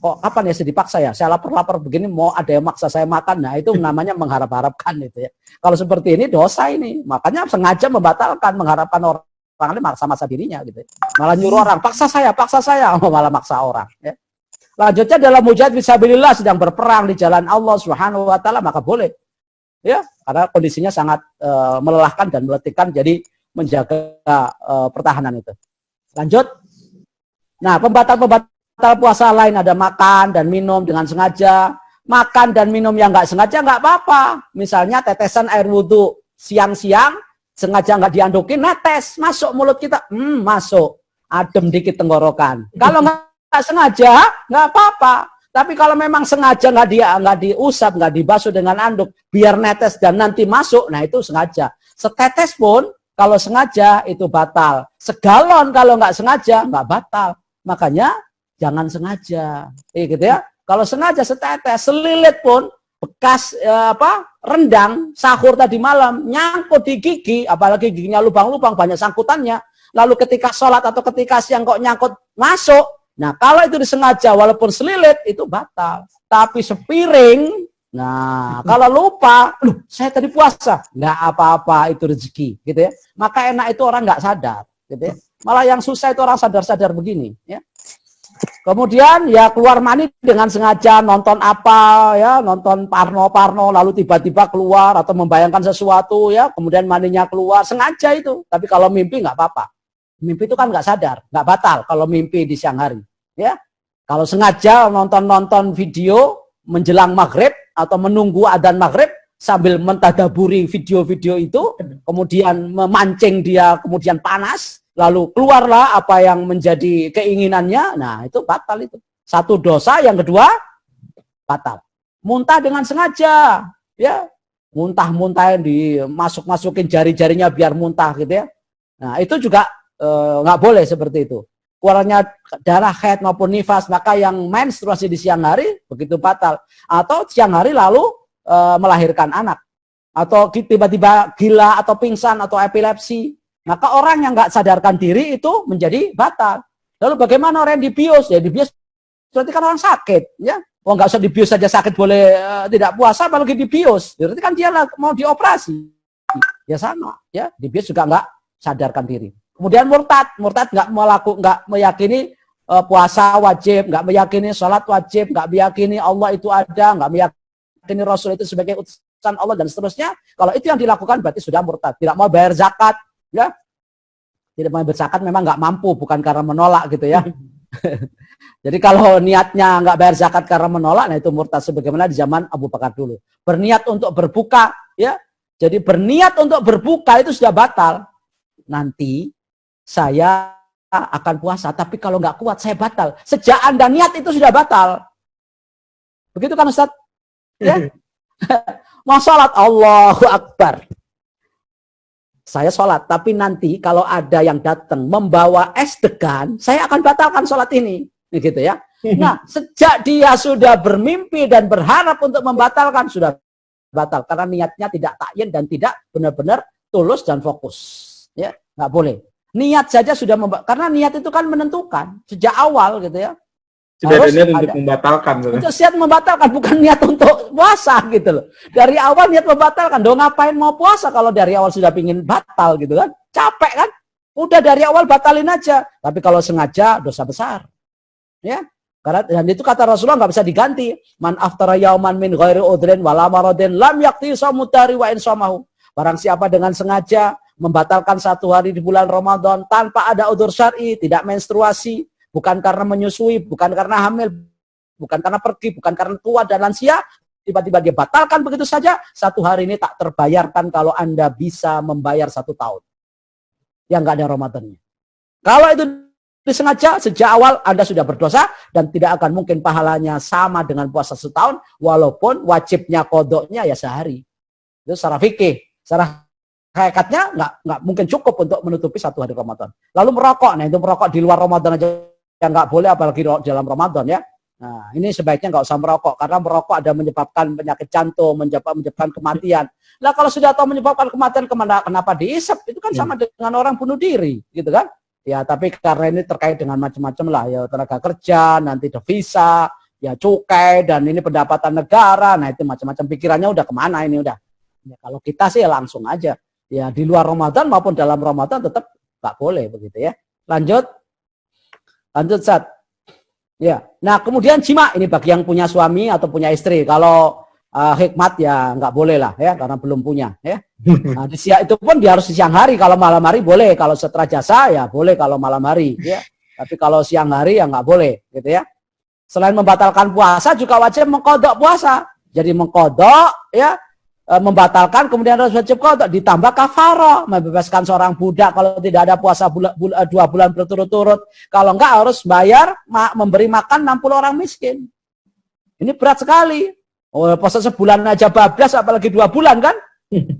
Kok kapan ya saya dipaksa ya? Saya lapar-lapar begini, mau ada yang maksa saya makan. Nah itu namanya mengharap-harapkan itu ya. Kalau seperti ini dosa ini. Makanya sengaja membatalkan, mengharapkan orang lain maksa-maksa dirinya gitu. Malah nyuruh orang, paksa saya, malah maksa orang. Ya. Lanjutnya dalam mujahid fisabilillah, sedang berperang di jalan Allah Subhanahu wa taala, maka boleh. Ya, karena kondisinya sangat melelahkan dan meletihkan, jadi menjaga pertahanan itu. Lanjut. Nah, pembatal puasa lain ada makan dan minum dengan sengaja. Makan dan minum yang nggak sengaja nggak apa-apa. Misalnya tetesan air wudhu siang-siang, sengaja nggak diandokin, netes, masuk mulut kita, masuk, adem dikit tenggorokan. Kalau nggak sengaja, nggak apa-apa. Tapi kalau memang sengaja nggak diusap, nggak dibasuh dengan anduk, biar netes dan nanti masuk, nah itu sengaja. Setetes pun kalau sengaja itu batal. Segalon kalau nggak sengaja nggak batal. Makanya jangan sengaja, gitu ya. Kalau sengaja setetes, selilit pun bekas rendang sahur tadi malam nyangkut di gigi, apalagi giginya lubang-lubang banyak sangkutannya. Lalu ketika sholat atau ketika siang kok nyangkut masuk. Nah, kalau itu disengaja walaupun selilit itu batal. Tapi sepiring, nah kalau lupa, saya tadi puasa, nggak apa-apa, itu rezeki, gitu ya. Maka enak itu orang nggak sadar, gitu ya. Malah yang susah itu orang sadar-sadar begini, ya. Kemudian ya keluar mani dengan sengaja, nonton apa ya, nonton parno lalu tiba-tiba keluar atau membayangkan sesuatu ya, kemudian maninya keluar, sengaja itu. Tapi kalau mimpi nggak apa-apa. Mimpi itu kan nggak sadar, nggak batal kalau mimpi di siang hari. Ya, kalau sengaja nonton video menjelang maghrib atau menunggu adzan maghrib sambil mentadaburi video-video itu, kemudian memancing dia, kemudian panas, lalu keluarlah apa yang menjadi keinginannya, nah itu batal itu. Satu dosa, yang kedua batal. Muntah dengan sengaja, ya, muntah-muntah yang dimasuk-masukin jari-jarinya biar muntah gitu ya. Nah itu juga nggak boleh seperti itu. Keluarnya darah haid maupun nifas, maka yang menstruasi di siang hari begitu batal. Atau siang hari lalu melahirkan anak, atau tiba-tiba gila atau pingsan atau epilepsi, maka orang yang nggak sadarkan diri itu menjadi batal. Lalu bagaimana orang yang dibius? Ya dibius berarti kan orang sakit, ya. Oh nggak usah dibius saja sakit boleh tidak puasa, apalagi dibius. Berarti kan dia mau dioperasi. Ya sama, ya dibius juga nggak sadarkan diri. Kemudian murtad nggak meyakini puasa wajib, nggak meyakini sholat wajib, nggak meyakini Allah itu ada, nggak meyakini Rasul itu sebagai utusan Allah dan seterusnya. Kalau itu yang dilakukan berarti sudah murtad. Tidak mau bayar zakat, ya. Tidak mau bayar zakat memang nggak mampu, bukan karena menolak gitu ya. Jadi kalau niatnya nggak bayar zakat karena menolak, nah itu murtad sebagaimana di zaman Abu Bakar dulu. Berniat untuk berbuka, ya. Jadi berniat untuk berbuka itu sudah batal. Nanti saya akan puasa, tapi kalau nggak kuat saya batal. Sejak Anda niat itu sudah batal. Begitu kan Ustaz? Ya? mau sholat, Allahu Akbar. Saya sholat, tapi nanti kalau ada yang datang membawa es degan, saya akan batalkan sholat ini. Gitu ya. Nah, sejak dia sudah bermimpi dan berharap untuk membatalkan, sudah batal. Karena niatnya tidak takyin dan tidak benar-benar tulus dan fokus. Ya, nggak boleh. Niat saja sudah karena niat itu kan menentukan sejak awal gitu ya. Sudah ada niat untuk membatalkan. Untuk niat membatalkan, bukan niat untuk puasa gitu loh. Dari awal niat membatalkan. Dong ngapain mau puasa kalau dari awal sudah pingin batal gitu kan? Capek kan? Udah dari awal batalin aja. Tapi kalau sengaja dosa besar. Ya. Karena dan itu kata Rasulullah nggak bisa diganti. Man aftara yauman min ghairi udrin wala maradin lam yakti samutari wa in shamahu. Barang siapa dengan sengaja membatalkan satu hari di bulan Ramadan tanpa ada udzur syar'i, tidak menstruasi, bukan karena menyusui, bukan karena hamil, bukan karena pergi, bukan karena tua dan lansia, tiba-tiba dia batalkan begitu saja, satu hari ini tak terbayarkan kalau Anda bisa membayar 1 tahun. Yang nggak ada Ramadannya. Kalau itu disengaja, sejak awal Anda sudah berdosa dan tidak akan mungkin pahalanya sama dengan puasa 1 tahun, walaupun wajibnya kodoknya ya sehari. Itu secara fikih. Secara hakikatnya nggak mungkin cukup untuk menutupi 1 hari Ramadan. Lalu merokok, nah itu merokok di luar Ramadan aja yang nggak boleh, apalagi dalam Ramadan ya. Nah ini sebaiknya nggak usah merokok karena merokok ada menyebabkan penyakit jantung, menyebabkan kematian. Nah kalau sudah tahu menyebabkan kematian, kenapa diisap? Itu kan sama dengan orang bunuh diri, gitu kan? Ya tapi karena ini terkait dengan macam-macam lah ya, tenaga kerja, nanti devisa, ya cukai dan ini pendapatan negara. Nah itu macam-macam pikirannya udah kemana ini udah. Ya, kalau kita sih ya langsung aja. Ya di luar Ramadan maupun dalam Ramadan tetap nggak boleh begitu ya. Lanjut Sat. Ya. Nah kemudian jima ini bagi yang punya suami atau punya istri. Kalau hikmat ya nggak boleh lah ya karena belum punya ya. Nah, itu pun dia harus di siang hari. Kalau malam hari boleh. Kalau setelah jasa ya boleh kalau malam hari ya. Tapi kalau siang hari ya nggak boleh gitu ya. Selain membatalkan puasa juga wajib mengkodok puasa. Jadi mengkodok ya. Membatalkan kemudian harus wajib qadha ditambah kafarah membebaskan seorang budak kalau tidak ada puasa 2 bulan berturut-turut, kalau enggak harus bayar memberi makan 60 orang miskin. Ini berat sekali. Oh, puasa sebulan aja bablas apalagi 2 bulan kan?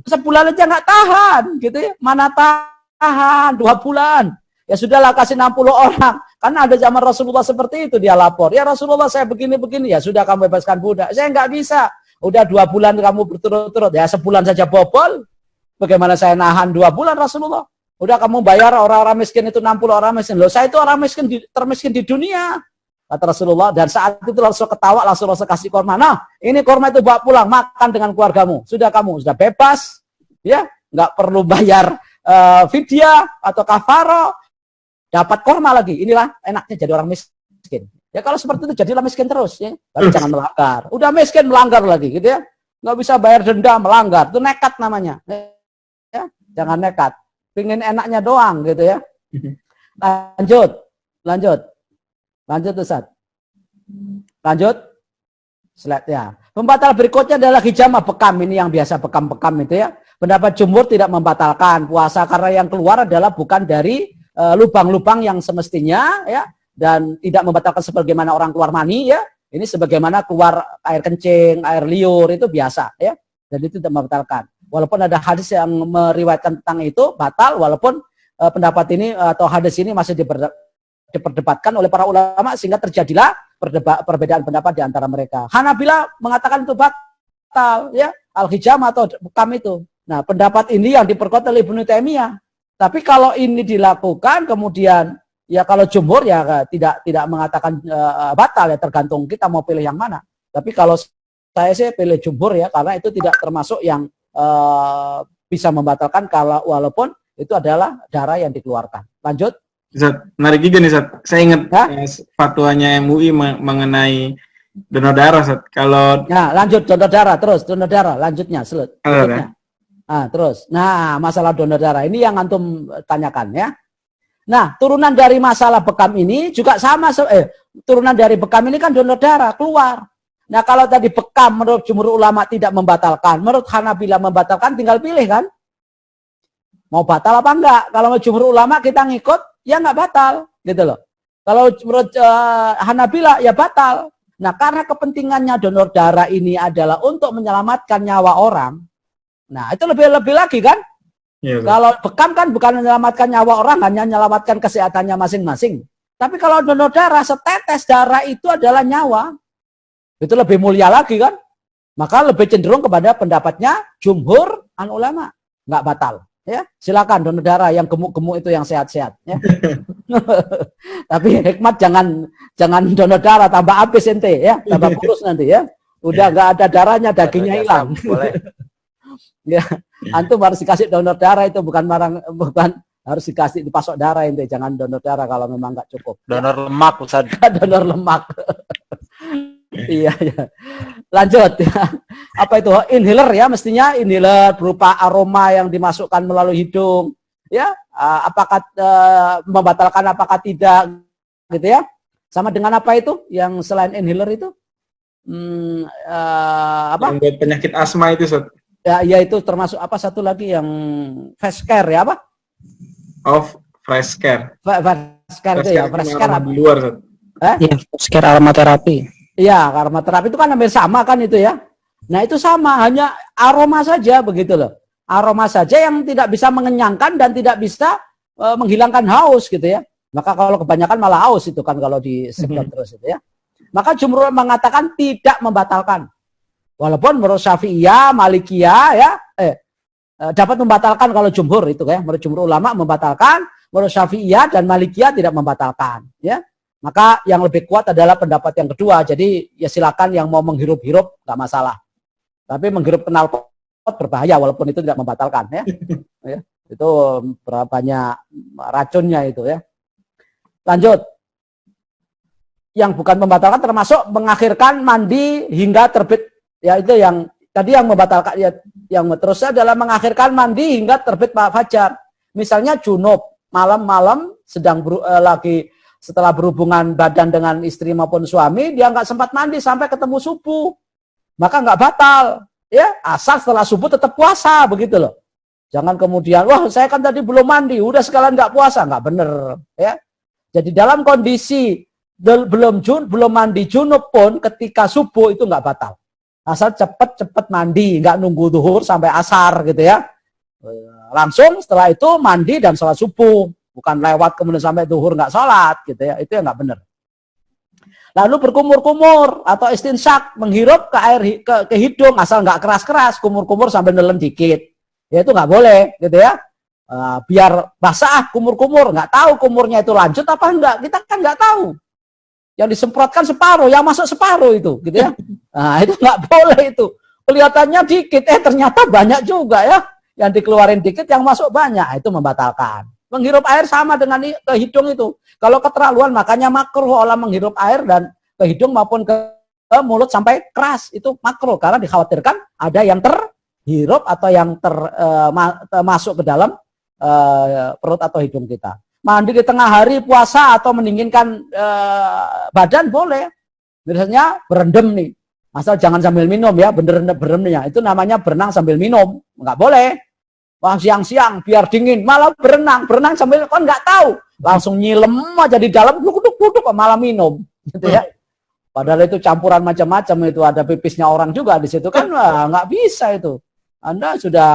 Sebulan aja enggak tahan gitu ya. Mana tahan 2 bulan. Ya sudahlah kasih 60 orang. Karena ada zaman Rasulullah seperti itu, dia lapor. Ya Rasulullah saya begini-begini, ya sudah kamu bebaskan budak. Saya enggak bisa. Udah 2 bulan kamu berturut-turut, ya sebulan saja bobol. Bagaimana saya nahan 2 bulan Rasulullah? Udah kamu bayar orang-orang miskin itu 60 orang miskin. Loh saya itu orang miskin termiskin di dunia. Kata Rasulullah, dan saat itu Rasul ketawa, langsung kasih korma. Nah, ini korma itu bawa pulang, makan dengan keluargamu. Sudah kamu, sudah bebas. Ya, nggak perlu bayar fidyah atau kafaro. Dapat korma lagi. Inilah enaknya jadi orang miskin. Ya kalau seperti itu jadilah miskin terus ya. Tapi jangan melanggar. Udah miskin melanggar lagi gitu ya. Nggak bisa bayar denda melanggar. Itu nekat namanya. Ya, jangan nekat. Pingin enaknya doang gitu ya. Lanjut Ustaz. Lanjut. Slide ya. Pembatal berikutnya adalah hijamah bekam. Ini yang biasa bekam-bekam itu ya. Pendapat jumhur tidak membatalkan puasa karena yang keluar adalah bukan dari lubang-lubang yang semestinya ya. Dan tidak membatalkan sebagaimana orang keluar mani ya. Ini sebagaimana keluar air kencing, air liur itu biasa ya. Dan itu tidak membatalkan. Walaupun ada hadis yang meriwayatkan tentang itu batal, walaupun pendapat ini atau hadis ini masih diperdebatkan oleh para ulama sehingga terjadilah perbedaan pendapat di antara mereka. Hanabila mengatakan itu batal ya, al-hijam atau bekam itu. Nah, pendapat ini yang diperkuat oleh Ibnu Taimiyah. Tapi kalau ini dilakukan kemudian ya kalau jumhur ya tidak mengatakan batal ya, tergantung kita mau pilih yang mana. Tapi kalau saya sih pilih jumhur ya karena itu tidak termasuk yang bisa membatalkan kalau walaupun itu adalah darah yang dikeluarkan. Lanjut. Zat, menarik juga nih Zat. Saya ingat fatwanya MUI mengenai donor darah Zat. Kalau lanjut donor darah terus donor darah lanjutnya selanjutnya. Terus. Nah, masalah donor darah ini yang antum tanyakan ya. Nah, turunan dari masalah bekam ini juga sama. Turunan dari bekam ini kan donor darah keluar. Nah, kalau tadi bekam menurut jumhur ulama tidak membatalkan, menurut Hanabila membatalkan, tinggal pilih kan. Mau batal apa enggak? Kalau jumhur ulama kita ngikut, ya enggak batal, gitu loh. Kalau menurut Hanabila ya batal. Nah, karena kepentingannya donor darah ini adalah untuk menyelamatkan nyawa orang, nah itu lebih lagi kan? Iya, Ustaz. Kalau bekam kan bukan menyelamatkan nyawa orang, hanya menyelamatkan kesehatannya masing-masing. Tapi kalau donor darah, setetes darah itu adalah nyawa. Itu lebih mulia lagi kan? Maka lebih cenderung kepada pendapatnya jumhur ulama, nggak batal. Ya, silakan donor darah yang gemuk-gemuk itu yang sehat-sehat. Ya. Tapi hikmat jangan donor darah tambah habis ente ya, tambah kurus nanti ya. Udah nggak ada darahnya, dagingnya hilang. Boleh. Ya, antum harus dikasih donor darah itu bukan harus dikasih dipasok darah ente, jangan donor darah kalau memang nggak cukup. Donor lemak, Ustaz. Donor lemak. Iya, ya. Lanjut ya. Apa itu inhaler ya, mestinya inhaler berupa aroma yang dimasukkan melalui hidung ya. Apakah membatalkan apakah tidak gitu ya. Sama dengan apa itu yang selain inhaler itu apa Yang buat penyakit asma itu, Ustaz. ya itu termasuk apa satu lagi yang face care ya, apa Of fresh care. face care itu ya, face care di luar, Ustaz. Iya, care aromaterapi. Iya, aromaterapi itu kan hampir sama kan itu ya. Nah itu sama, hanya aroma saja begitu loh. Aroma saja yang tidak bisa mengenyangkan dan tidak bisa menghilangkan haus gitu ya. Maka kalau kebanyakan malah haus itu kan kalau disemprot terus itu ya. Maka jumhur mengatakan tidak membatalkan. Walaupun menurut Syafi'iyah, Malikiyah ya dapat membatalkan kalau jumhur itu ya. Menurut jumhur ulama membatalkan, menurut Syafi'iyah dan Malikiyah tidak membatalkan ya. Maka yang lebih kuat adalah pendapat yang kedua. Jadi ya silakan yang mau menghirup-hirup nggak masalah. Tapi menghirup knalpot berbahaya walaupun itu tidak membatalkan ya. Ya, itu berapa banyak racunnya itu ya. Lanjut. Yang bukan membatalkan termasuk mengakhirkan mandi hingga terbit. Ya itu yang tadi yang membatalkan ya, yang terusnya adalah mengakhirkan mandi hingga terbit fajar. Misalnya junub malam-malam sedang lagi setelah berhubungan badan dengan istri maupun suami, dia nggak sempat mandi sampai ketemu subuh, maka nggak batal, ya asal setelah subuh tetap puasa begitu loh. Jangan kemudian, wah saya kan tadi belum mandi, udah sekalian nggak puasa, nggak bener, ya. Jadi dalam kondisi belum mandi junub pun ketika subuh itu nggak batal, asal cepet mandi, nggak nunggu duhur sampai asar gitu ya. Langsung setelah itu mandi dan sholat subuh. Bukan lewat kemudian sampai duhur nggak sholat gitu ya, itu yang nggak benar. Lalu berkumur-kumur atau istinsyak, menghirup ke air ke hidung asal nggak keras-keras, kumur-kumur sambil nelen dikit, ya itu nggak boleh gitu ya. Biar basah kumur-kumur, nggak tahu kumurnya itu lanjut apa enggak, kita kan nggak tahu. Yang disemprotkan separuh, yang masuk separuh itu gitu ya. Nah itu nggak boleh itu. Kelihatannya dikit, ternyata banyak juga ya. Yang dikeluarin dikit, yang masuk banyak, itu membatalkan. Menghirup air sama dengan ke hidung itu. Kalau keterlaluan makanya makruh orang menghirup air dan ke hidung maupun ke mulut sampai keras. Itu makruh karena dikhawatirkan ada yang terhirup atau yang masuk ke dalam perut atau hidung kita. Mandi di tengah hari puasa atau mendinginkan badan boleh. Biasanya berendam nih. Asal jangan sambil minum ya, berendamnya. Itu namanya berenang sambil minum. Nggak boleh. Wah siang-siang biar dingin, malah berenang sambil kan nggak tahu, langsung nyilem aja di dalam, duduk malah minum, gitu ya. Padahal itu campuran macam-macam itu, ada pipisnya orang juga di situ kan, nggak bisa itu. Anda sudah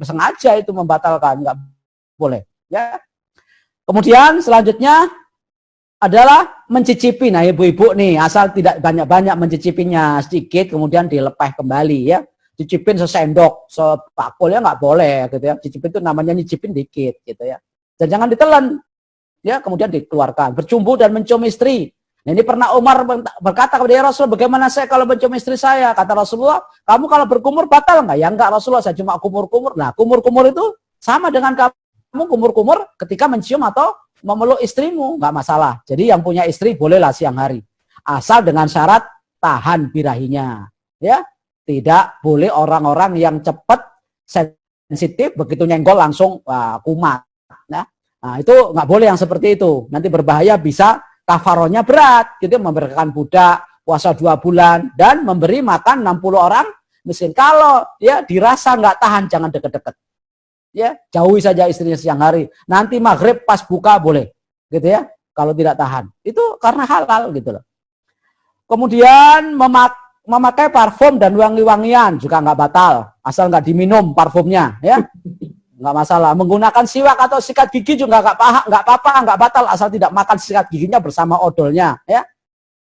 sengaja itu membatalkan, nggak boleh. Ya. Kemudian selanjutnya adalah mencicipi. Nah ibu-ibu nih asal tidak banyak-banyak mencicipinya, sedikit kemudian dilepeh kembali ya. Cicipin sesendok, sepakul ya nggak boleh gitu ya. Cicipin itu namanya nyicipin dikit gitu ya. Dan jangan ditelan. Ya, kemudian dikeluarkan. Bercumbu dan mencium istri. Nah, ini pernah Umar berkata kepada ya Rasul, bagaimana saya kalau mencium istri saya? Kata Rasulullah, kamu kalau berkumur batal nggak? Ya enggak Rasulullah, saya cuma kumur-kumur. Nah, kumur-kumur itu sama dengan kamu kumur-kumur ketika mencium atau memeluk istrimu, nggak masalah. Jadi yang punya istri bolehlah siang hari. Asal dengan syarat tahan birahinya. Ya. Tidak boleh orang-orang yang cepat sensitif begitu nyenggol langsung kumat. Nah itu nggak boleh yang seperti itu. Nanti berbahaya, bisa kafaronya berat. Gitu memberikan budak puasa 2 bulan dan memberi makan 60 orang miskin. Kalau ya dirasa nggak tahan jangan deket-deket. Ya jauhi saja istrinya siang hari. Nanti maghrib pas buka boleh, gitu ya. Kalau tidak tahan itu karena halal gitu loh. Kemudian memakai parfum dan wangi-wangian juga nggak batal, asal nggak diminum parfumnya, ya. Nggak masalah. Menggunakan siwak atau sikat gigi juga nggak apa-apa, nggak batal, asal tidak makan sikat giginya bersama odolnya, ya.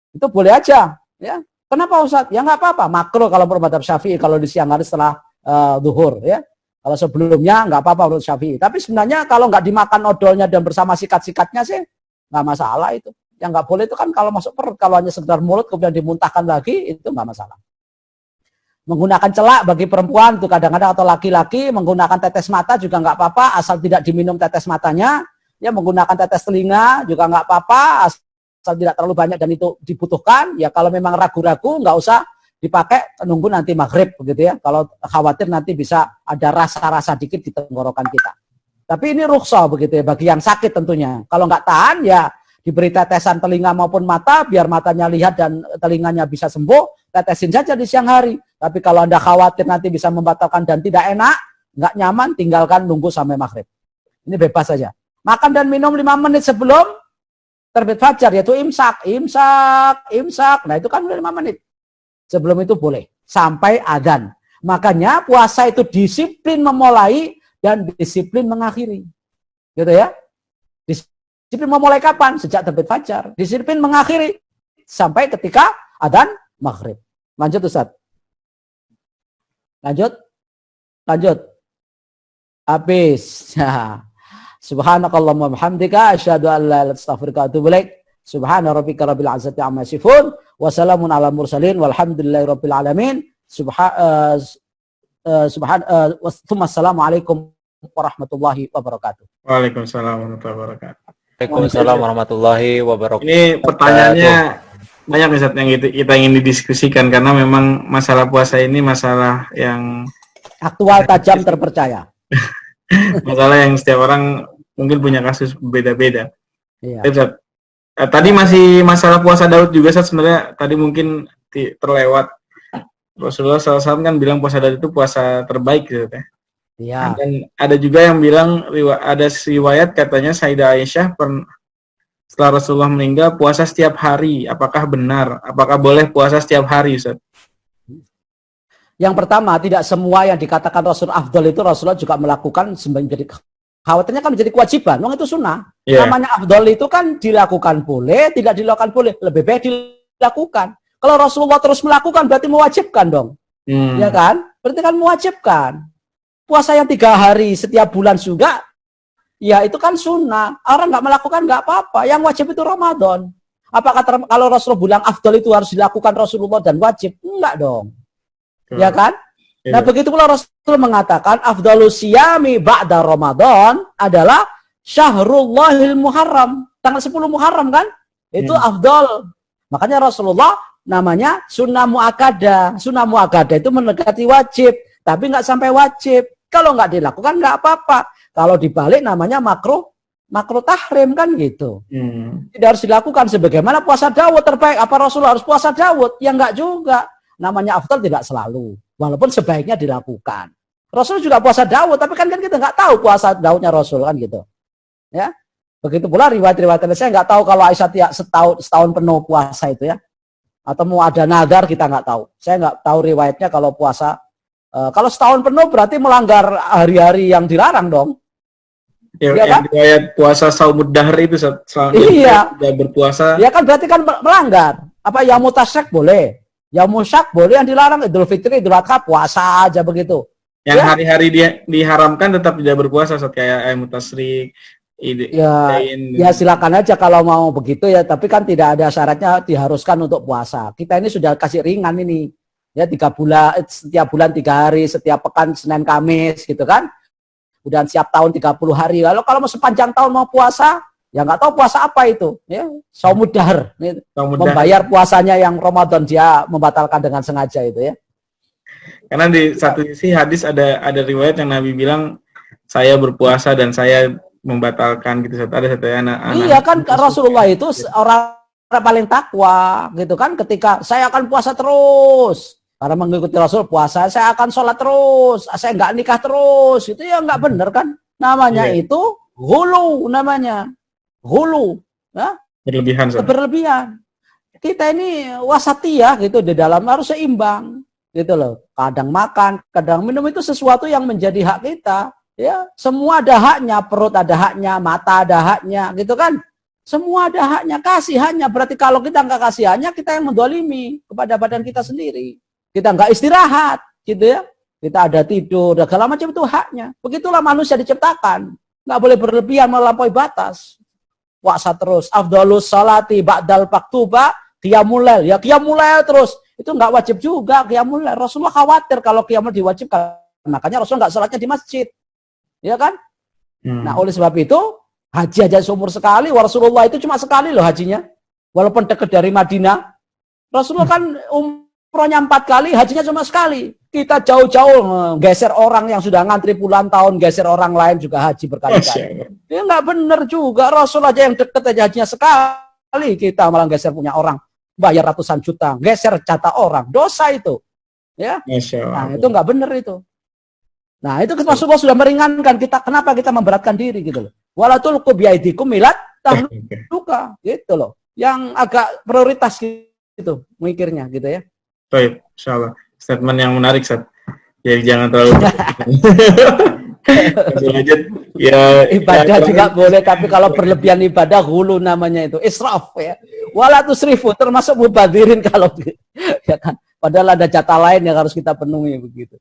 Itu boleh aja, ya. Kenapa Ustaz? Ya nggak apa-apa. Makruh kalau menurut mazhab Syafi'i kalau di siang hari setelah zuhur, ya. Kalau sebelumnya nggak apa-apa menurut Syafi'i. Tapi sebenarnya kalau nggak dimakan odolnya dan bersama sikat-sikatnya sih nggak masalah itu. Yang nggak boleh itu kan kalau masuk perut, kalau hanya sekedar mulut kemudian dimuntahkan lagi itu nggak masalah. Menggunakan celak bagi perempuan itu kadang-kadang atau laki-laki menggunakan tetes mata juga nggak apa-apa asal tidak diminum tetes matanya. Ya menggunakan tetes telinga juga nggak apa-apa asal tidak terlalu banyak dan itu dibutuhkan. Ya kalau memang ragu-ragu nggak usah dipakai, nunggu nanti maghrib begitu ya. Kalau khawatir nanti bisa ada rasa-rasa dikit di tenggorokan kita. Tapi ini rukhsah begitu ya bagi yang sakit tentunya. Kalau nggak tahan ya diberi tetesan telinga maupun mata biar matanya lihat dan telinganya bisa sembuh, tetesin saja di siang hari. Tapi kalau Anda khawatir nanti bisa membatalkan dan tidak enak, nggak nyaman, tinggalkan nunggu sampai maghrib. Ini bebas saja. Makan dan minum 5 menit sebelum terbit fajar, yaitu imsak. Nah itu kan 5 menit. Sebelum itu boleh. Sampai adzan. Makanya puasa itu disiplin memulai dan disiplin mengakhiri. Gitu ya. Disiplin memulai kapan? Sejak terbit fajar. Disiplin mengakhiri sampai ketika adzan maghrib. Lanjut Ustaz. Lanjut. Habis. Subhanakallahumma bihamdika asyhadu an la ilaha illa anta astaghfiruka wa atubu ilaik. Subhana rabbika rabbil izzati amma yasifun wa salamun alal mursalin walhamdulillahi rabbil alamin. Assalamualaikum warahmatullahi wabarakatuh. Waalaikumsalam warahmatullahi wabarakatuh. Waalaikumsalam warahmatullahi wabarakatuh. Ini pertanyaannya banyak Ustaz yang kita ingin didiskusikan karena memang masalah puasa ini masalah yang Aktual, tajam, terpercaya. masalah yang setiap orang mungkin punya kasus beda-beda. Iya. Ustaz, tadi masih masalah puasa Daud juga Ustaz, sebenarnya tadi mungkin terlewat. Rasulullah SAW kan bilang puasa Daud itu puasa terbaik gitu ya. Iya. Dan ada juga yang bilang ada riwayat katanya Sayyidah Aisyah setelah Rasulullah meninggal puasa setiap hari. Apakah benar? Apakah boleh puasa setiap hari, Ustaz? Yang pertama, tidak semua yang dikatakan Rasul afdol itu Rasulullah juga melakukan menjadi khawatirnya kan menjadi kewajiban. Memang itu sunnah. Yeah. Namanya afdol itu kan dilakukan boleh, tidak dilakukan boleh. Lebih baik dilakukan. Kalau Rasulullah terus melakukan berarti mewajibkan dong. Ya kan? Berarti kan mewajibkan. Puasa yang 3 hari setiap bulan juga, ya itu kan sunnah. Orang nggak melakukan nggak apa-apa. Yang wajib itu Ramadan. Apakah kalau Rasulullah bilang afdol itu harus dilakukan Rasulullah dan wajib? Enggak dong. Ya kan? Nah begitu pula Rasul mengatakan afdalus siyami ba'da Ramadan adalah Syahrullahil Muharram. Tanggal 10 Muharram kan? Itu afdal. Makanya Rasulullah namanya sunnah mu'akkadah. Sunnah mu'akkadah itu mendekati wajib. Tapi nggak sampai wajib. Kalau nggak dilakukan nggak apa-apa. Kalau dibalik namanya makruh tahrim kan gitu. Tidak harus dilakukan sebagaimana puasa Daud terbaik. Apa Rasulullah harus puasa Daud? Ya nggak juga. Namanya afdal tidak selalu. Walaupun sebaiknya dilakukan. Rasul juga puasa Daud, tapi kan kita nggak tahu puasa Daudnya Rasul kan gitu. Ya. Begitu pula riwayat-riwayat saya nggak tahu kalau Aisyah setahun penuh puasa itu ya. Atau mau ada nadar kita nggak tahu. Saya nggak tahu riwayatnya kalau puasa. Kalau setahun penuh berarti melanggar hari-hari yang dilarang dong. Ya, ya kan? Riwayat puasa saumud dahr itu iya. Sudah berpuasa. Ya kan berarti kan melanggar. Apa yaumut tasyrik boleh. Yaumul syak boleh, yang dilarang Idul Fitri, Idul Adha puasa aja begitu. Yang hari-hari dia diharamkan tetap tidak berpuasa kayak ayam tasyrik. Ya silakan aja kalau mau begitu ya, tapi kan tidak ada syaratnya diharuskan untuk puasa. Kita ini sudah kasih ringan ini. Ya 3 bulan, setiap bulan 3 hari, setiap pekan Senin Kamis gitu kan. Kemudian siap tahun 30 hari. Lalu kalau mau sepanjang tahun mau puasa, ya nggak tahu puasa apa itu. Ya, saumud dahr. Membayar puasanya yang Ramadan dia membatalkan dengan sengaja itu ya. Karena di satu sisi hadis ada riwayat yang Nabi bilang saya berpuasa dan saya membatalkan gitu. Ada satu anak. Iya kan Rasulullah itu orang paling takwa gitu kan, ketika saya akan puasa terus. Karena mengikuti Rasul puasa, saya akan sholat terus, saya nggak nikah terus, itu ya nggak benar kan? Namanya itu hulu namanya, hulu, ya? Berlebihan. Berlebihan. kita ini wasatiyah gitu di dalam, harus seimbang gitu loh. Kadang makan, kadang minum itu sesuatu yang menjadi hak kita. Ya, semua ada haknya, perut ada haknya, mata ada haknya, gitu kan? Semua ada haknya, kasih haknya. Berarti kalau kita nggak kasih haknya, kita yang mendolimi kepada badan kita sendiri. Kita nggak istirahat, gitu ya. Kita ada tidur, segala macam itu haknya. Begitulah manusia diciptakan. Nggak boleh berlebihan melampaui batas. Puasa terus. Afdhalus salati ba'dal faktuba qiyamul lail. Ya qiyamul lail terus. Itu nggak wajib juga qiyamul lail. Rasulullah khawatir kalau qiyamul diwajibkan. Makanya Rasulullah nggak sholatnya di masjid. Ya kan? Nah, oleh sebab itu, haji aja seumur sekali. Rasulullah itu cuma sekali loh hajinya. Walaupun dekat dari Madinah. Rasulullah kan umrohnya 4 kali, hajinya cuma sekali. Kita jauh-jauh geser orang yang sudah ngantri puluhan tahun, geser orang lain juga haji berkali-kali. Dia nggak bener juga. Rasul aja yang deket aja hajinya sekali. Kita malah geser punya orang. Bayar ratusan juta, geser jatah orang, dosa itu, ya. Nah itu nggak benar itu. Nah itu Rasulullah sudah meringankan kita. Kenapa kita memberatkan diri gitu loh? Walatul kubiaidikum milat tahluka gitu loh. Yang agak prioritas gitu mikirnya gitu ya. Baik, insyaallah. Statement yang menarik, Ustaz. Jadi jangan terlalu lanjut. Ya, ibadah juga boleh, tapi kalau berlebihan ibadah hulu namanya itu israf ya. Wala tusrifu, termasuk mubadirin kalau ya kan. Padahal ada jatah lain yang harus kita penuhi begitu.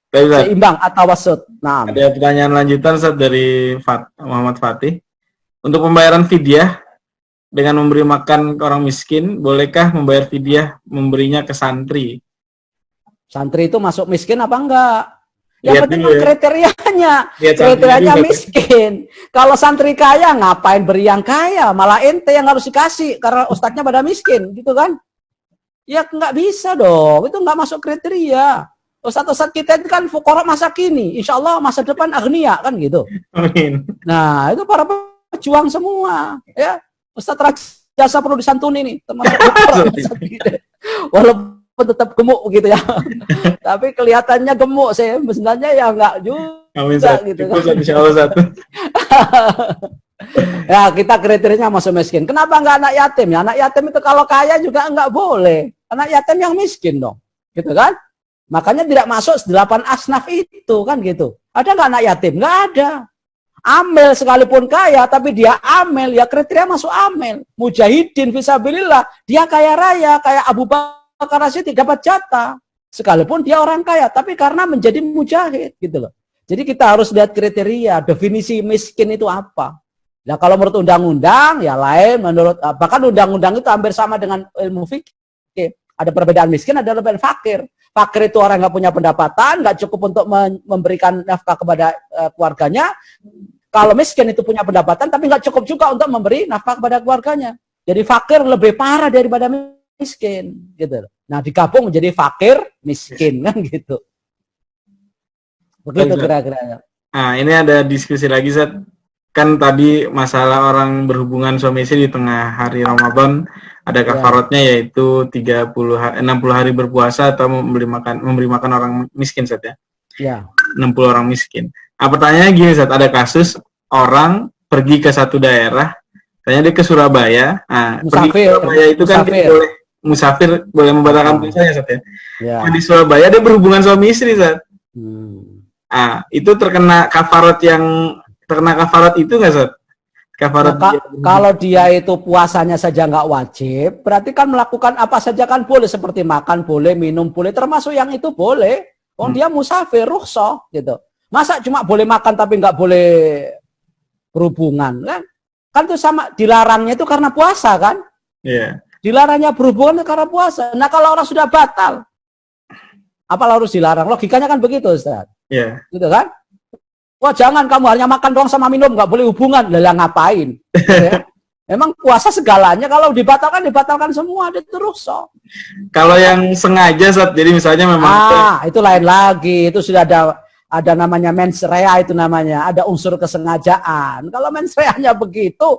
Seimbang atau wasut. Nah, ada pertanyaan lanjutan Ustaz dari Muhammad Fatih. Untuk pembayaran fidyah dengan memberi makan ke orang miskin, bolehkah membayar fidyah memberinya ke santri? Santri itu masuk miskin apa enggak? Yang Lihat penting dulu ya. kriterianya. Lihat Kriterianya santri miskin. Kalau santri kaya, ngapain beri yang kaya? Malah ente yang harus dikasih karena ustadznya pada miskin, gitu kan? Ya nggak bisa dong. Itu nggak masuk kriteria. Ustadz-ustadz kita itu kan fuqara masa kini. Insya Allah masa depan agnia kan gitu. Amin. Nah, itu para pejuang semua. Ya, Ustadz Rajasa perlu disantuni nih. Termasuk walaupun tetap gemuk gitu ya. Tapi kelihatannya gemuk saya sebenarnya ya enggak juga. Amin, gitu kan. Insyaallah satu. Ya, kita kriterianya masuk miskin. Kenapa enggak anak yatim? Ya, anak yatim itu kalau kaya juga enggak boleh. Anak yatim yang miskin dong. Gitu kan? Makanya tidak masuk 8 asnaf itu kan gitu. Ada enggak anak yatim? Enggak ada. Amel sekalipun kaya, tapi dia amel, ya kriteria masuk amel. Mujahidin fisabilillah, dia kaya raya, kayak Abu Bakar As-Siddiq dapat jatah. Sekalipun dia orang kaya, tapi karena menjadi mujahid gitu loh. Jadi kita harus lihat kriteria, definisi miskin itu apa. Nah kalau menurut undang-undang, ya lain. Menurut bahkan undang-undang itu hampir sama dengan ilmu fikih. Ada perbedaan miskin, ada perbedaan fakir. Fakir itu orang nggak punya pendapatan, nggak cukup untuk memberikan nafkah kepada keluarganya. Kalau miskin itu punya pendapatan, tapi nggak cukup juga untuk memberi nafkah kepada keluarganya. Jadi fakir lebih parah daripada miskin, gitu. Nah digabung menjadi fakir miskin kan gitu. Begitu kira-kira. Nah ini ada diskusi lagi, Zat. Kan tadi masalah orang berhubungan suami istri di tengah hari Ramadan ada kafaratnya yaitu 60 hari berpuasa atau memberi makan orang miskin, Zat ya. Ya. 60 orang miskin. Pertanyaannya gini, Zat, ada kasus orang pergi ke satu daerah, tanya dia ke Surabaya. Nah, pergi ke Surabaya itu kan dia boleh musafir, boleh membatalkan puasanya, Zat ya. Nah, di Surabaya dia berhubungan suami istri, Zat. Itu terkena kafarat itu nggak, Zat? Kafarat kalau dia itu puasanya saja nggak wajib, berarti kan melakukan apa saja kan boleh, seperti makan boleh, minum boleh, termasuk yang itu boleh. Dia musafir, rukhsah gitu. Masa cuma boleh makan tapi nggak boleh berhubungan kan? Kan itu sama, dilarangnya itu karena puasa kan? Iya. Dilarangnya berhubungan karena puasa. Nah kalau orang sudah batal, apa harus dilarang? Logikanya kan begitu, Ustaz. Iya. Gitu kan? Wah jangan kamu hanya makan doang sama minum, nggak boleh hubungan. Lah ngapain? Ya? Emang puasa segalanya, kalau dibatalkan semua, ada terus. Kalau yang sengaja, Zat, jadi misalnya memang itu lain lagi. Itu sudah ada namanya mens rea, itu namanya. Ada unsur kesengajaan. Kalau mens reanya begitu,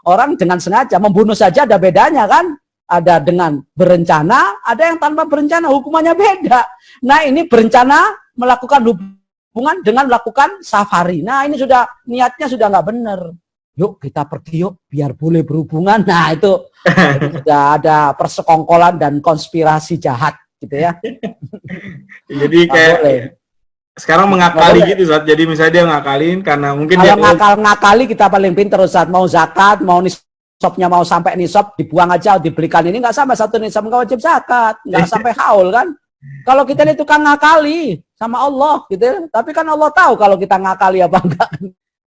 orang dengan sengaja membunuh saja ada bedanya kan? Ada dengan berencana, ada yang tanpa berencana, hukumannya beda. Nah ini berencana melakukan hubungan dengan melakukan safari. Nah ini sudah niatnya sudah nggak benar. yuk kita pergi yuk biar boleh berhubungan. Nah itu sudah ada persekongkolan dan konspirasi jahat gitu ya. Jadi kayak sekarang mengakali gitu Ustaz. Jadi misalnya dia ngakalin karena mungkin kalau dia ngakali kita paling pintar Ustaz. Mau zakat, mau nisabnya mau sampai nisab dibuang aja, dibelikan ini nggak sampai satu nisab nggak wajib zakat, nggak sampai haul kan. Kalau kita ini tukang ngakali sama Allah gitu ya. Tapi kan Allah tahu kalau kita ngakali apa enggak.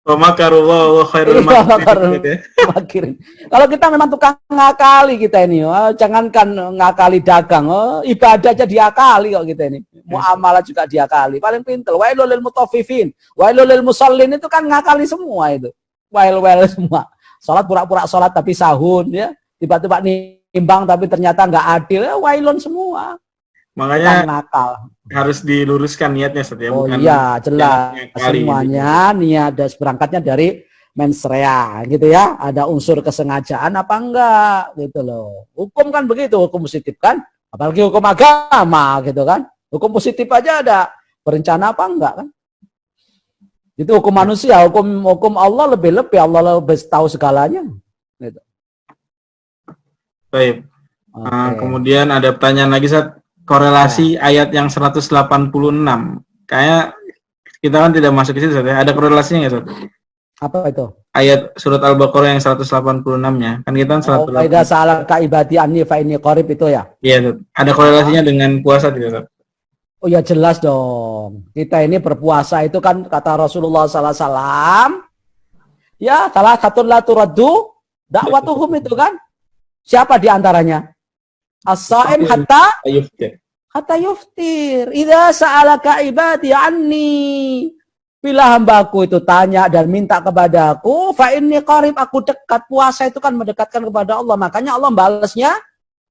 Makarullah khairul makirin. Kalau kita memang tukang ngakali kita ini, jangankan ngakali dagang, ibadah aja diakali kok kita ini. Muamalah juga diakali. Paling pintar. Wailul lil mutaffifin, wailul lil musallin itu kan ngakali semua itu. Wail semua. Salat pura-pura salat tapi sahun ya. Tiba-tiba nimbang tapi ternyata nggak adil. Wailun semua. Makanya nakal. Harus diluruskan niatnya Ustaz ya. Oh iya, jelas semuanya gitu. Niat dan berangkatnya dari mens rea gitu ya. Ada unsur kesengajaan apa enggak gitu loh. Hukum kan begitu, hukum positif kan. Apalagi hukum agama gitu kan. Hukum positif aja ada berencana apa enggak kan. Itu hukum manusia, hukum Allah lebih-lebih, Allah lebih tahu segalanya gitu. Baik. Okay. Kemudian ada pertanyaan lagi Ustaz. Korelasi ayat yang 186. Kayak kita kan tidak masuk ke situ, Ustaz ya. Ada korelasinya nggak, Ustaz? Apa itu? Ayat surat Al-Baqarah yang 186-nya. Kan kita kan 186. Oh, idza sa'alaka ibadi anni fa inni qarib itu ya? Iya, Ustaz. Ada korelasinya dengan puasa tidak, Ustaz? Oh ya jelas dong. Kita ini berpuasa itu kan kata Rasulullah SAW. Ya, salah satu la turaddu dakwatuhum itu kan. Siapa di antaranya? As-sa'im hatta yuftir. Idza sa'alaka ibadi anni. Bila hambaku itu tanya dan minta kepadaku, fa inni qarib, aku dekat. Puasa itu kan mendekatkan kepada Allah. Makanya Allah balasnya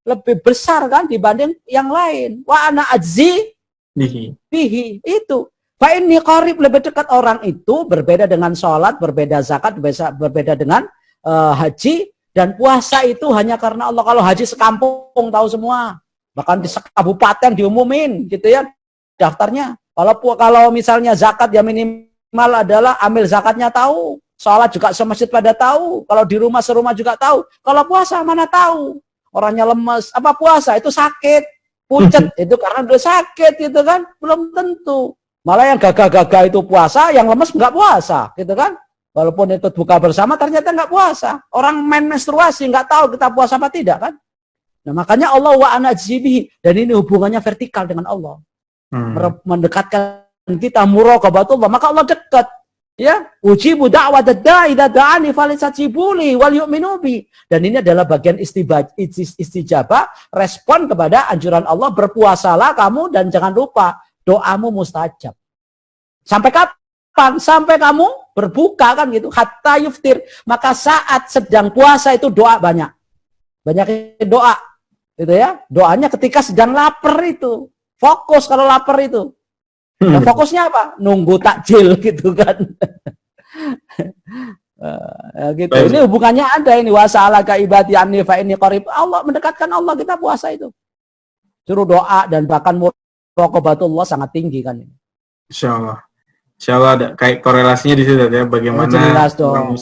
lebih besar kan dibanding yang lain. Wa ana ajzi bihi. Itu. Fa inni qarib, lebih dekat orang itu berbeda dengan sholat, berbeda zakat, berbeda dengan haji. Dan puasa itu hanya karena Allah. Kalau haji sekampung tahu semua. Bahkan di kabupaten diumumin gitu ya daftarnya. Kalau misalnya zakat ya minimal adalah ambil zakatnya tahu. Sholat juga semasjid pada tahu. Kalau di rumah serumah juga tahu. Kalau puasa mana tahu. Orangnya lemes. Apa puasa? Itu sakit. Pucet. Itu karena udah sakit gitu kan. Belum tentu. Malah yang gagah-gagah itu puasa, yang lemes nggak puasa gitu kan. Walaupun itu buka bersama ternyata nggak puasa. Orang main menstruasi nggak tahu kita puasa apa tidak kan. Nah makanya Allah wa ana jibihi. Dan ini hubungannya vertikal dengan Allah. Mendekatkan kita muraqabatullah. Maka Allah dekat. Ya, ujibu da'wat ad-da'i idza da'ani falistajibuli wal yu'minu bi. Dan ini adalah bagian istijabah, respon kepada anjuran Allah, berpuasalah kamu dan jangan lupa doamu mustajab. Sampai kapan? Sampai kamu berbuka kan gitu, hatta yuftir. Maka saat sedang puasa itu doa banyak doa gitu ya. Doanya ketika sedang lapar itu, fokus kalau lapar itu. Nah, fokusnya apa? Nunggu takjil gitu kan. Gitu. Ini hubungannya ada ini, wasa'alaka ibadi anni fa inni qarib. Allah mendekatkan Allah, kita puasa itu. Suruh doa dan bahkan muraqabatullah sangat tinggi kan ini. Insyaallah. Insyaallah ada kayak korelasinya di situ ya, bagaimana jelas dong.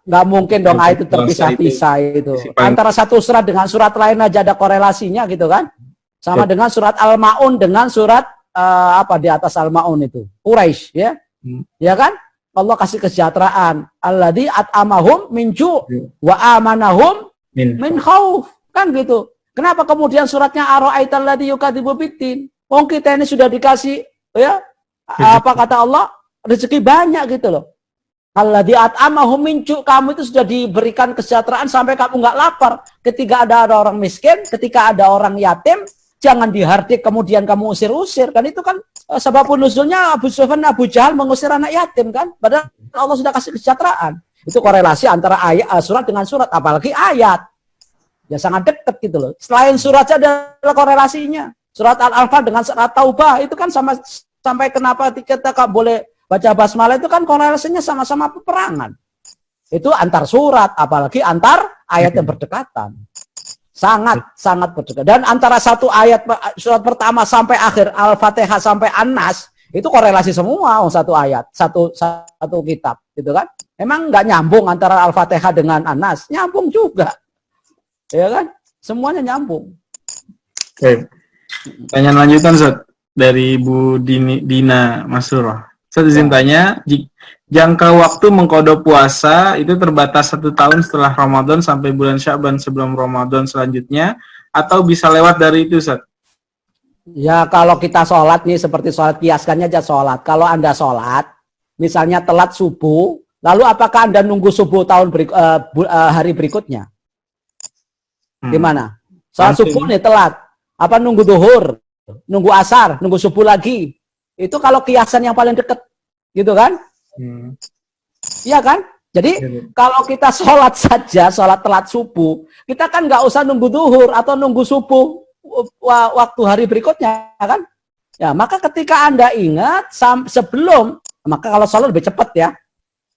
Nggak mungkin dong itu terpisah-pisah itu. Antara satu surat dengan surat lain aja ada korelasinya gitu kan. Sama dengan surat Al-Maun dengan surat apa di atas Al-Maun itu. Quraisy ya. Ya kan? Allah kasih kesejahteraan. Alladzi at'amahum min ju' wa amanahum min khauf. Kan gitu. Kenapa kemudian suratnya ara'aital ladzi yukadzibu biddin? Wong kita ini sudah dikasih ya apa kata Allah? Rezeki banyak gitu loh. Alladzi at'amahum min ju', kamu itu sudah diberikan kesejahteraan sampai kamu nggak lapar. Ketika ada orang miskin, ketika ada orang yatim, jangan dihardik kemudian kamu usir-usir. Kan itu kan sebabun nuzulnya Abu Sufyan, Abu Jahal mengusir anak yatim kan. Padahal Allah sudah kasih kesejahteraan. Itu korelasi antara ayat surat dengan surat, apalagi ayat. Ya sangat dekat gitu loh. Selain surat saja ada korelasinya. Surat Al-Anfal dengan surat Taubah itu kan sampai kenapa kita boleh baca basmalah itu kan korelasinya sama-sama peperangan. Itu antar surat, apalagi antar ayat yang berdekatan. Sangat berdekatan. Dan antara satu ayat surat pertama sampai akhir Al-Fatihah sampai An-Nas itu korelasi semua satu ayat, satu kitab, gitu kan? Emang nggak nyambung antara Al-Fatihah dengan An-Nas? Nyambung juga. Ya kan? Semuanya nyambung. Oke. Pertanyaan lanjutan, Ustaz. Dari Bu Dina Masurah. Ustaz izin tanya, jangka waktu mengkodok puasa itu terbatas 1 tahun setelah Ramadan sampai bulan Sya'ban sebelum Ramadan selanjutnya, atau bisa lewat dari itu, Ustaz? Ya kalau kita sholat nih, seperti sholat, kiaskannya aja sholat. Kalau Anda sholat, misalnya telat subuh, lalu apakah Anda nunggu subuh hari berikutnya? Gimana? Sholat subuh nih telat. Apa nunggu duhur, nunggu asar, nunggu subuh lagi? Itu kalau kiasan yang paling deket, gitu kan? Iya kan? Jadi kalau kita sholat saja, sholat telat subuh, kita kan nggak usah nunggu duhur atau nunggu subuh waktu hari berikutnya, kan? Ya, maka ketika Anda ingat sebelum, maka kalau sholat lebih cepat ya,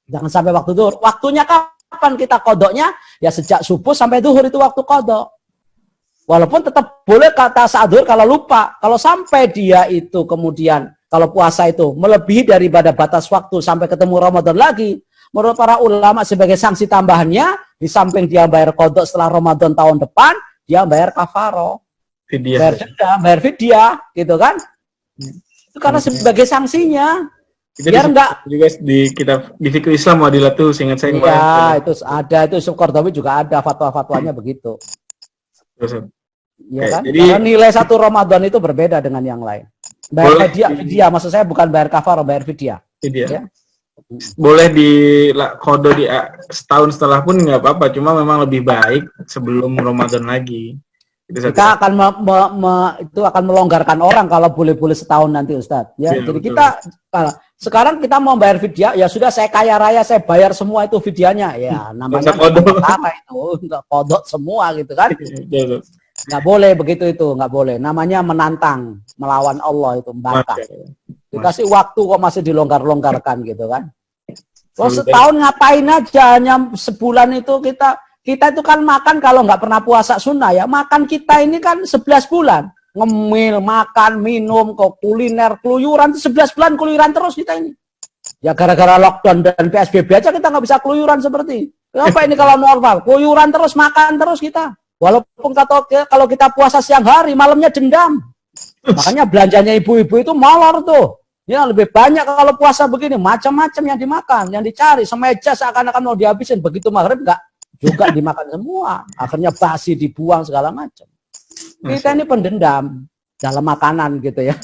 jangan sampai waktu duhur. Waktunya kapan kita kodoknya? Ya sejak subuh sampai duhur itu waktu kodok. Walaupun tetap boleh kata saat duhur kalau lupa. Kalau sampai dia itu kemudian, kalau puasa itu melebihi daripada batas waktu sampai ketemu Ramadan lagi, menurut para ulama sebagai sanksi tambahannya, di samping dia bayar kodok setelah Ramadan tahun depan, dia bayar kafaroh. Bayar fidyah, gitu kan? Itu karena sebagai sanksinya. Itu biar enggak juga di kitab di fikih Islam Wadilatul, seingat saya. Iya, itu ada, itu Qardawi juga ada fatwa-fatwanya begitu. Ya kan? Jadi, karena nilai 1 Ramadan itu berbeda dengan yang lain. Bayar fidyah, maksud saya bukan bayar kafarah, bayar fidyah. Ya? Boleh di kodo di setahun setelah pun nggak apa-apa, cuma memang lebih baik sebelum Ramadan lagi. Kita akan itu akan melonggarkan orang kalau boleh-boleh setahun nanti, Ustadz. Ya, jadi betul. Kita sekarang kita mau bayar fidyah, ya sudah saya kaya raya, saya bayar semua itu fidyahnya. Ya, namanya kodok itu, kodok semua gitu kan. Nggak boleh begitu itu, nggak boleh. Namanya menantang, melawan Allah itu, membantah. Dikasih waktu kok masih dilonggar-longgarkan gitu kan. Kalau setahun ngapain aja, hanya sebulan itu kita itu kan makan kalau nggak pernah puasa sunnah ya, makan kita ini kan 11 bulan. Ngemil, makan, minum, kuliner, keluyuran, 11 bulan keluyuran terus kita ini. Ya gara-gara lockdown dan PSBB aja kita nggak bisa keluyuran seperti. Kenapa ini kalau normal? Keluyuran terus, makan terus kita. Walaupun kalau kita puasa siang hari, malamnya dendam. Makanya belanjanya ibu-ibu itu molor tuh. Ya lebih banyak kalau puasa begini, macam-macam yang dimakan, yang dicari. Semeja seakan-akan mau dihabisin, begitu maghrib enggak juga dimakan semua. Akhirnya basi, dibuang segala macam. Kita ini pendendam dalam makanan gitu ya.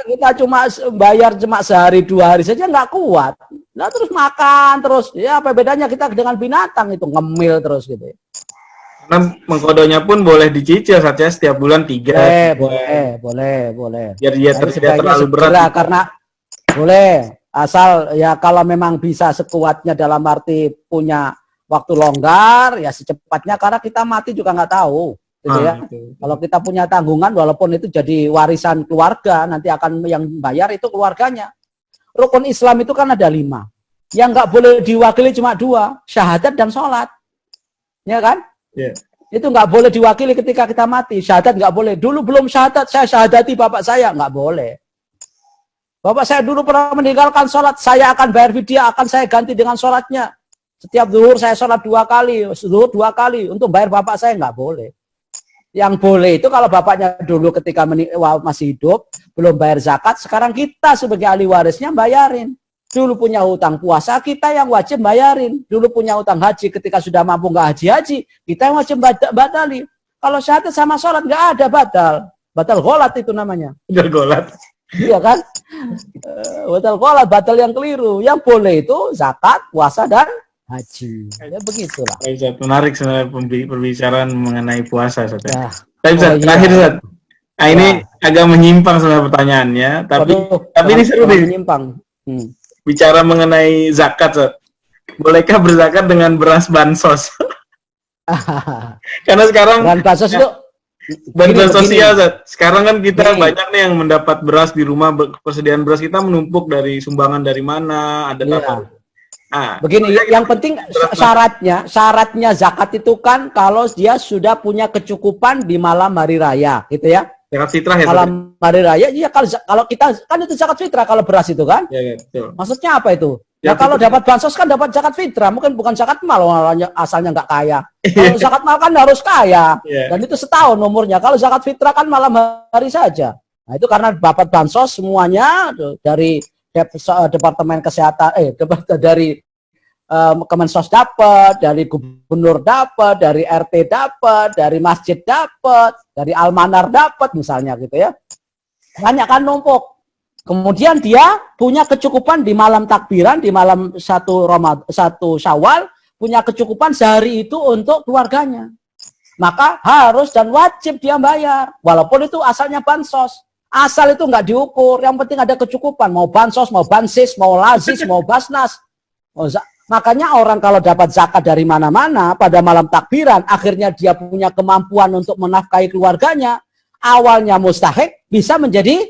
Kita cuma bayar cuma sehari 2 hari saja nggak kuat. Nah terus makan terus, ya apa bedanya kita dengan binatang itu, ngemil terus gitu ya. Karena mengkodonya pun boleh dicicil saja setiap bulan 3. Boleh. Biar dia tidak terlalu berat. Karena boleh, asal ya kalau memang bisa sekuatnya dalam arti punya waktu longgar, ya secepatnya karena kita mati juga nggak tahu. Gitu ya. Kalau kita punya tanggungan, walaupun itu jadi warisan keluarga, nanti akan yang bayar itu keluarganya. Rukun Islam itu kan ada 5. Yang nggak boleh diwakili cuma 2, syahadat dan sholat. Ya kan? Yeah. Itu nggak boleh diwakili ketika kita mati. Syahadat nggak boleh. Dulu belum syahadat, saya syahadati bapak saya. Nggak boleh. Bapak saya dulu pernah meninggalkan sholat, saya akan bayar fidyah, akan saya ganti dengan sholatnya. Setiap zuhur saya sholat 2 kali, zuhur 2 kali, untuk bayar bapak saya nggak boleh. Yang boleh itu kalau bapaknya dulu ketika masih hidup, belum bayar zakat, sekarang kita sebagai ahli warisnya bayarin. Dulu punya hutang puasa, kita yang wajib bayarin. Dulu punya hutang haji, ketika sudah mampu nggak haji-haji, kita yang wajib badali. Kalau syahadat sama sholat nggak ada batal. Batal gholat itu namanya. Batal gholat. Iya kan? Batal gholat, batal yang keliru. Yang boleh itu zakat, puasa, dan haji. Ya begitulah. Menarik sebenarnya perbicaraan mengenai puasa. Ya. Terakhir, Ustaz. Nah, ini agak menyimpang sebenarnya pertanyaannya, tapi ini seru nih. Menyimpang. Bicara mengenai zakat, Ustaz. Bolehkah berzakat dengan beras bansos? Karena sekarang bansos itu bantuan sosial, Ustaz. Sekarang kan kita banyak nih yang mendapat beras di rumah, persediaan beras kita menumpuk dari sumbangan dari mana, ada apa? Begini, yang penting syaratnya zakat itu kan kalau dia sudah punya kecukupan di malam hari raya, gitu ya. Zakat fitrah ya. Malam hari raya, iya kalau kita kan itu zakat fitrah kalau beras itu kan. Ya, betul. Maksudnya apa itu? Nah, kalau dapat bansos kan dapat zakat fitrah, mungkin bukan zakat mal, asalnya nggak kaya. Kalau zakat mal kan harus kaya, dan itu setahun umurnya. Kalau zakat fitrah kan malam hari saja. Nah, itu karena dapat bansos semuanya dari Departemen Kesehatan, dari Kemensos dapat, dari gubernur dapat, dari RT dapat, dari masjid dapat, dari almanar dapat misalnya gitu ya. Banyak kan numpuk. Kemudian dia punya kecukupan di malam takbiran, di malam 1 Syawal, punya kecukupan sehari itu untuk keluarganya. Maka harus dan wajib dia bayar. Walaupun itu asalnya bansos. Asal itu nggak diukur, yang penting ada kecukupan. Mau bansos, mau bansis, mau lazis, mau basnas. Makanya orang kalau dapat zakat dari mana-mana pada malam takbiran, akhirnya dia punya kemampuan untuk menafkahi keluarganya. Awalnya mustahik, bisa menjadi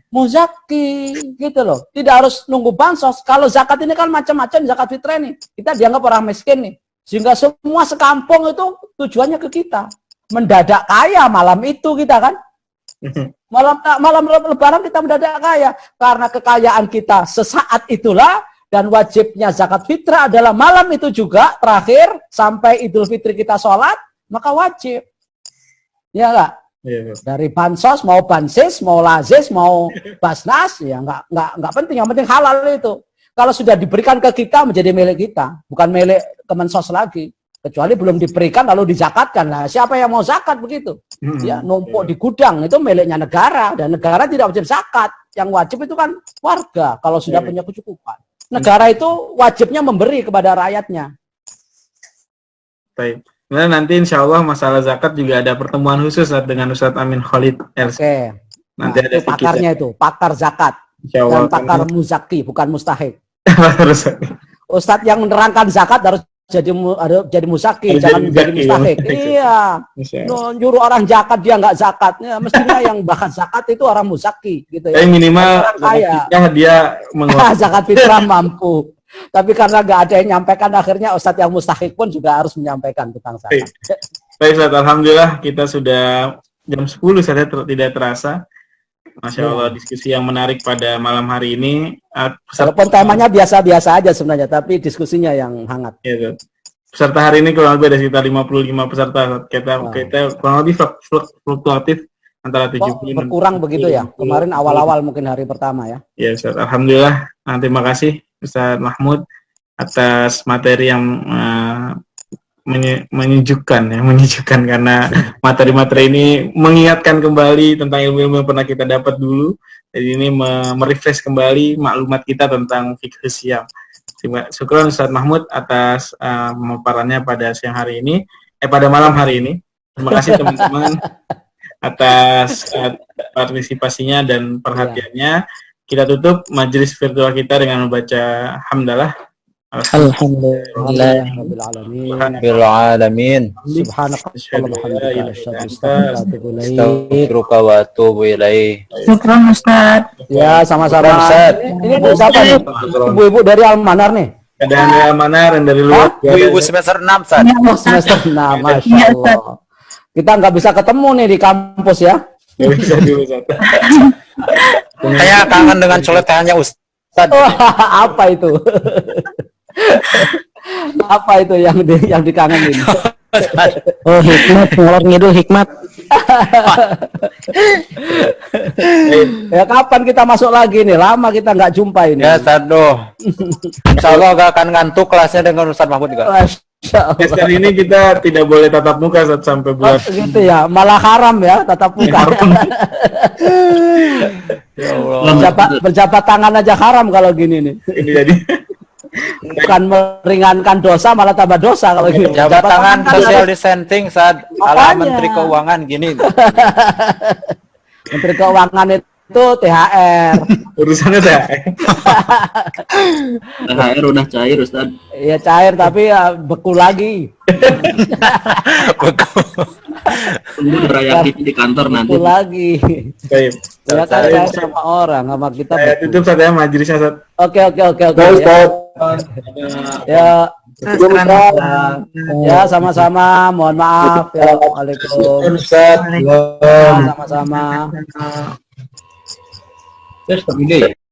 muzaki gitu loh. Tidak harus nunggu bansos. Kalau zakat ini kan macam-macam, zakat fitrah ini. Kita dianggap orang miskin nih. Sehingga semua sekampung itu tujuannya ke kita. Mendadak kaya malam itu kita kan. Malam lebaran kita mendadak kaya. Karena kekayaan kita sesaat itulah. Dan wajibnya zakat fitrah adalah malam itu juga terakhir. Sampai Idul Fitri kita sholat. Maka wajib. Ya enggak? Dari bansos mau bansis mau lazis mau basnas ya nggak penting, yang penting halal itu. Kalau sudah diberikan ke kita menjadi milik kita, bukan milik Kemensos lagi, kecuali belum diberikan lalu dizakatkan. Nah, siapa yang mau zakat begitu? Ya numpuk di gudang, itu miliknya negara, dan negara tidak wajib zakat. Yang wajib itu kan warga kalau sudah punya kecukupan. Negara itu wajibnya memberi kepada rakyatnya. Baik. Nah, nanti insya Allah masalah zakat juga ada pertemuan khusus dengan Ustadz Amin Khalid. Oke. Nanti ada itu pakarnya itu, pakar zakat. Dan pakar muzaki, bukan mustahik. Ustadz yang menerangkan zakat harus jadi muzaki, jangan jadi mustahik. Iya. Nyuruh orang zakat dia nggak zakat. Ya, mestinya yang bahkan zakat itu orang muzaki gitu ya. Minimal dia zakat fitrah mampu. Tapi karena nggak ada yang nyampaikan, akhirnya Ustadz yang mustahik pun juga harus menyampaikan tentang zakat. Baik Ustadz, alhamdulillah kita sudah jam 10 saja tidak terasa. Masya Allah, diskusi yang menarik pada malam hari ini. Walaupun temanya biasa-biasa aja sebenarnya, tapi diskusinya yang hangat. Ya, peserta hari ini kurang lebih ada sekitar 55 peserta. Kita kurang lebih fluktuatif antara 70 berkurang begitu ya. Kemarin awal-awal mungkin hari pertama ya. Ya Ustadz, alhamdulillah. Terima kasih Ustadz Mahmud atas materi yang menyejukkan karena materi-materi ini mengingatkan kembali tentang ilmu-ilmu yang pernah kita dapat dulu. Jadi ini merefresh kembali maklumat kita tentang fikih Syam. Syukur Ustadz Mahmud atas pemaparannya pada siang hari ini, pada malam hari ini. Terima kasih teman-teman atas partisipasinya dan perhatiannya. Kita tutup majelis virtual kita dengan membaca hamdalah. Alhamdulillahirrahmanirrahim. Subhanakallahumma wa atubu ilaik. Syukran Ustaz. Ya, sama-sama. Ini siapa nih? Ibu-ibu dari Almanar nih. Ada dari Almanar dan dari luar. Ibu semester 6, Ustaz. Semester 6, Masya Allah. Kita nggak bisa ketemu nih di kampus ya. Nggak bisa dulu, Ustaz. Saya kangen dengan coletannya Ustaz. Apa itu? Apa itu yang dikangenin? Oh, hikmat, ngelor ngidul hikmat. Ya kapan kita masuk lagi nih? Lama kita nggak jumpa ini. Ya, Ustaz, insya Allah gak akan ngantuk kelasnya dengan Ustaz Mahmud juga. Kali ini kita tidak boleh tatap muka sampai bulan. Gitu ya, malah haram ya tatap muka. Ya Allah. Berjabat tangan aja haram kalau gini nih. Ini jadi bukan meringankan dosa, malah tambah dosa kalau gini. Jabat tangan social distancing saat ala Menteri Keuangan gini. Menteri Keuangan itu THR. Urusannya THR. THR udah cair, Ustaz. Iya cair tapi ya beku lagi. Tunggu rakyat di kantor nanti. Beku lagi. Baik. Ya kan saya sama orang, sama kita. Saya tutup saja majelisnya, Ustaz. Oke. Ya. Ya sama-sama. Mohon maaf ya. Waalaikumsalam. Sama-sama. Terus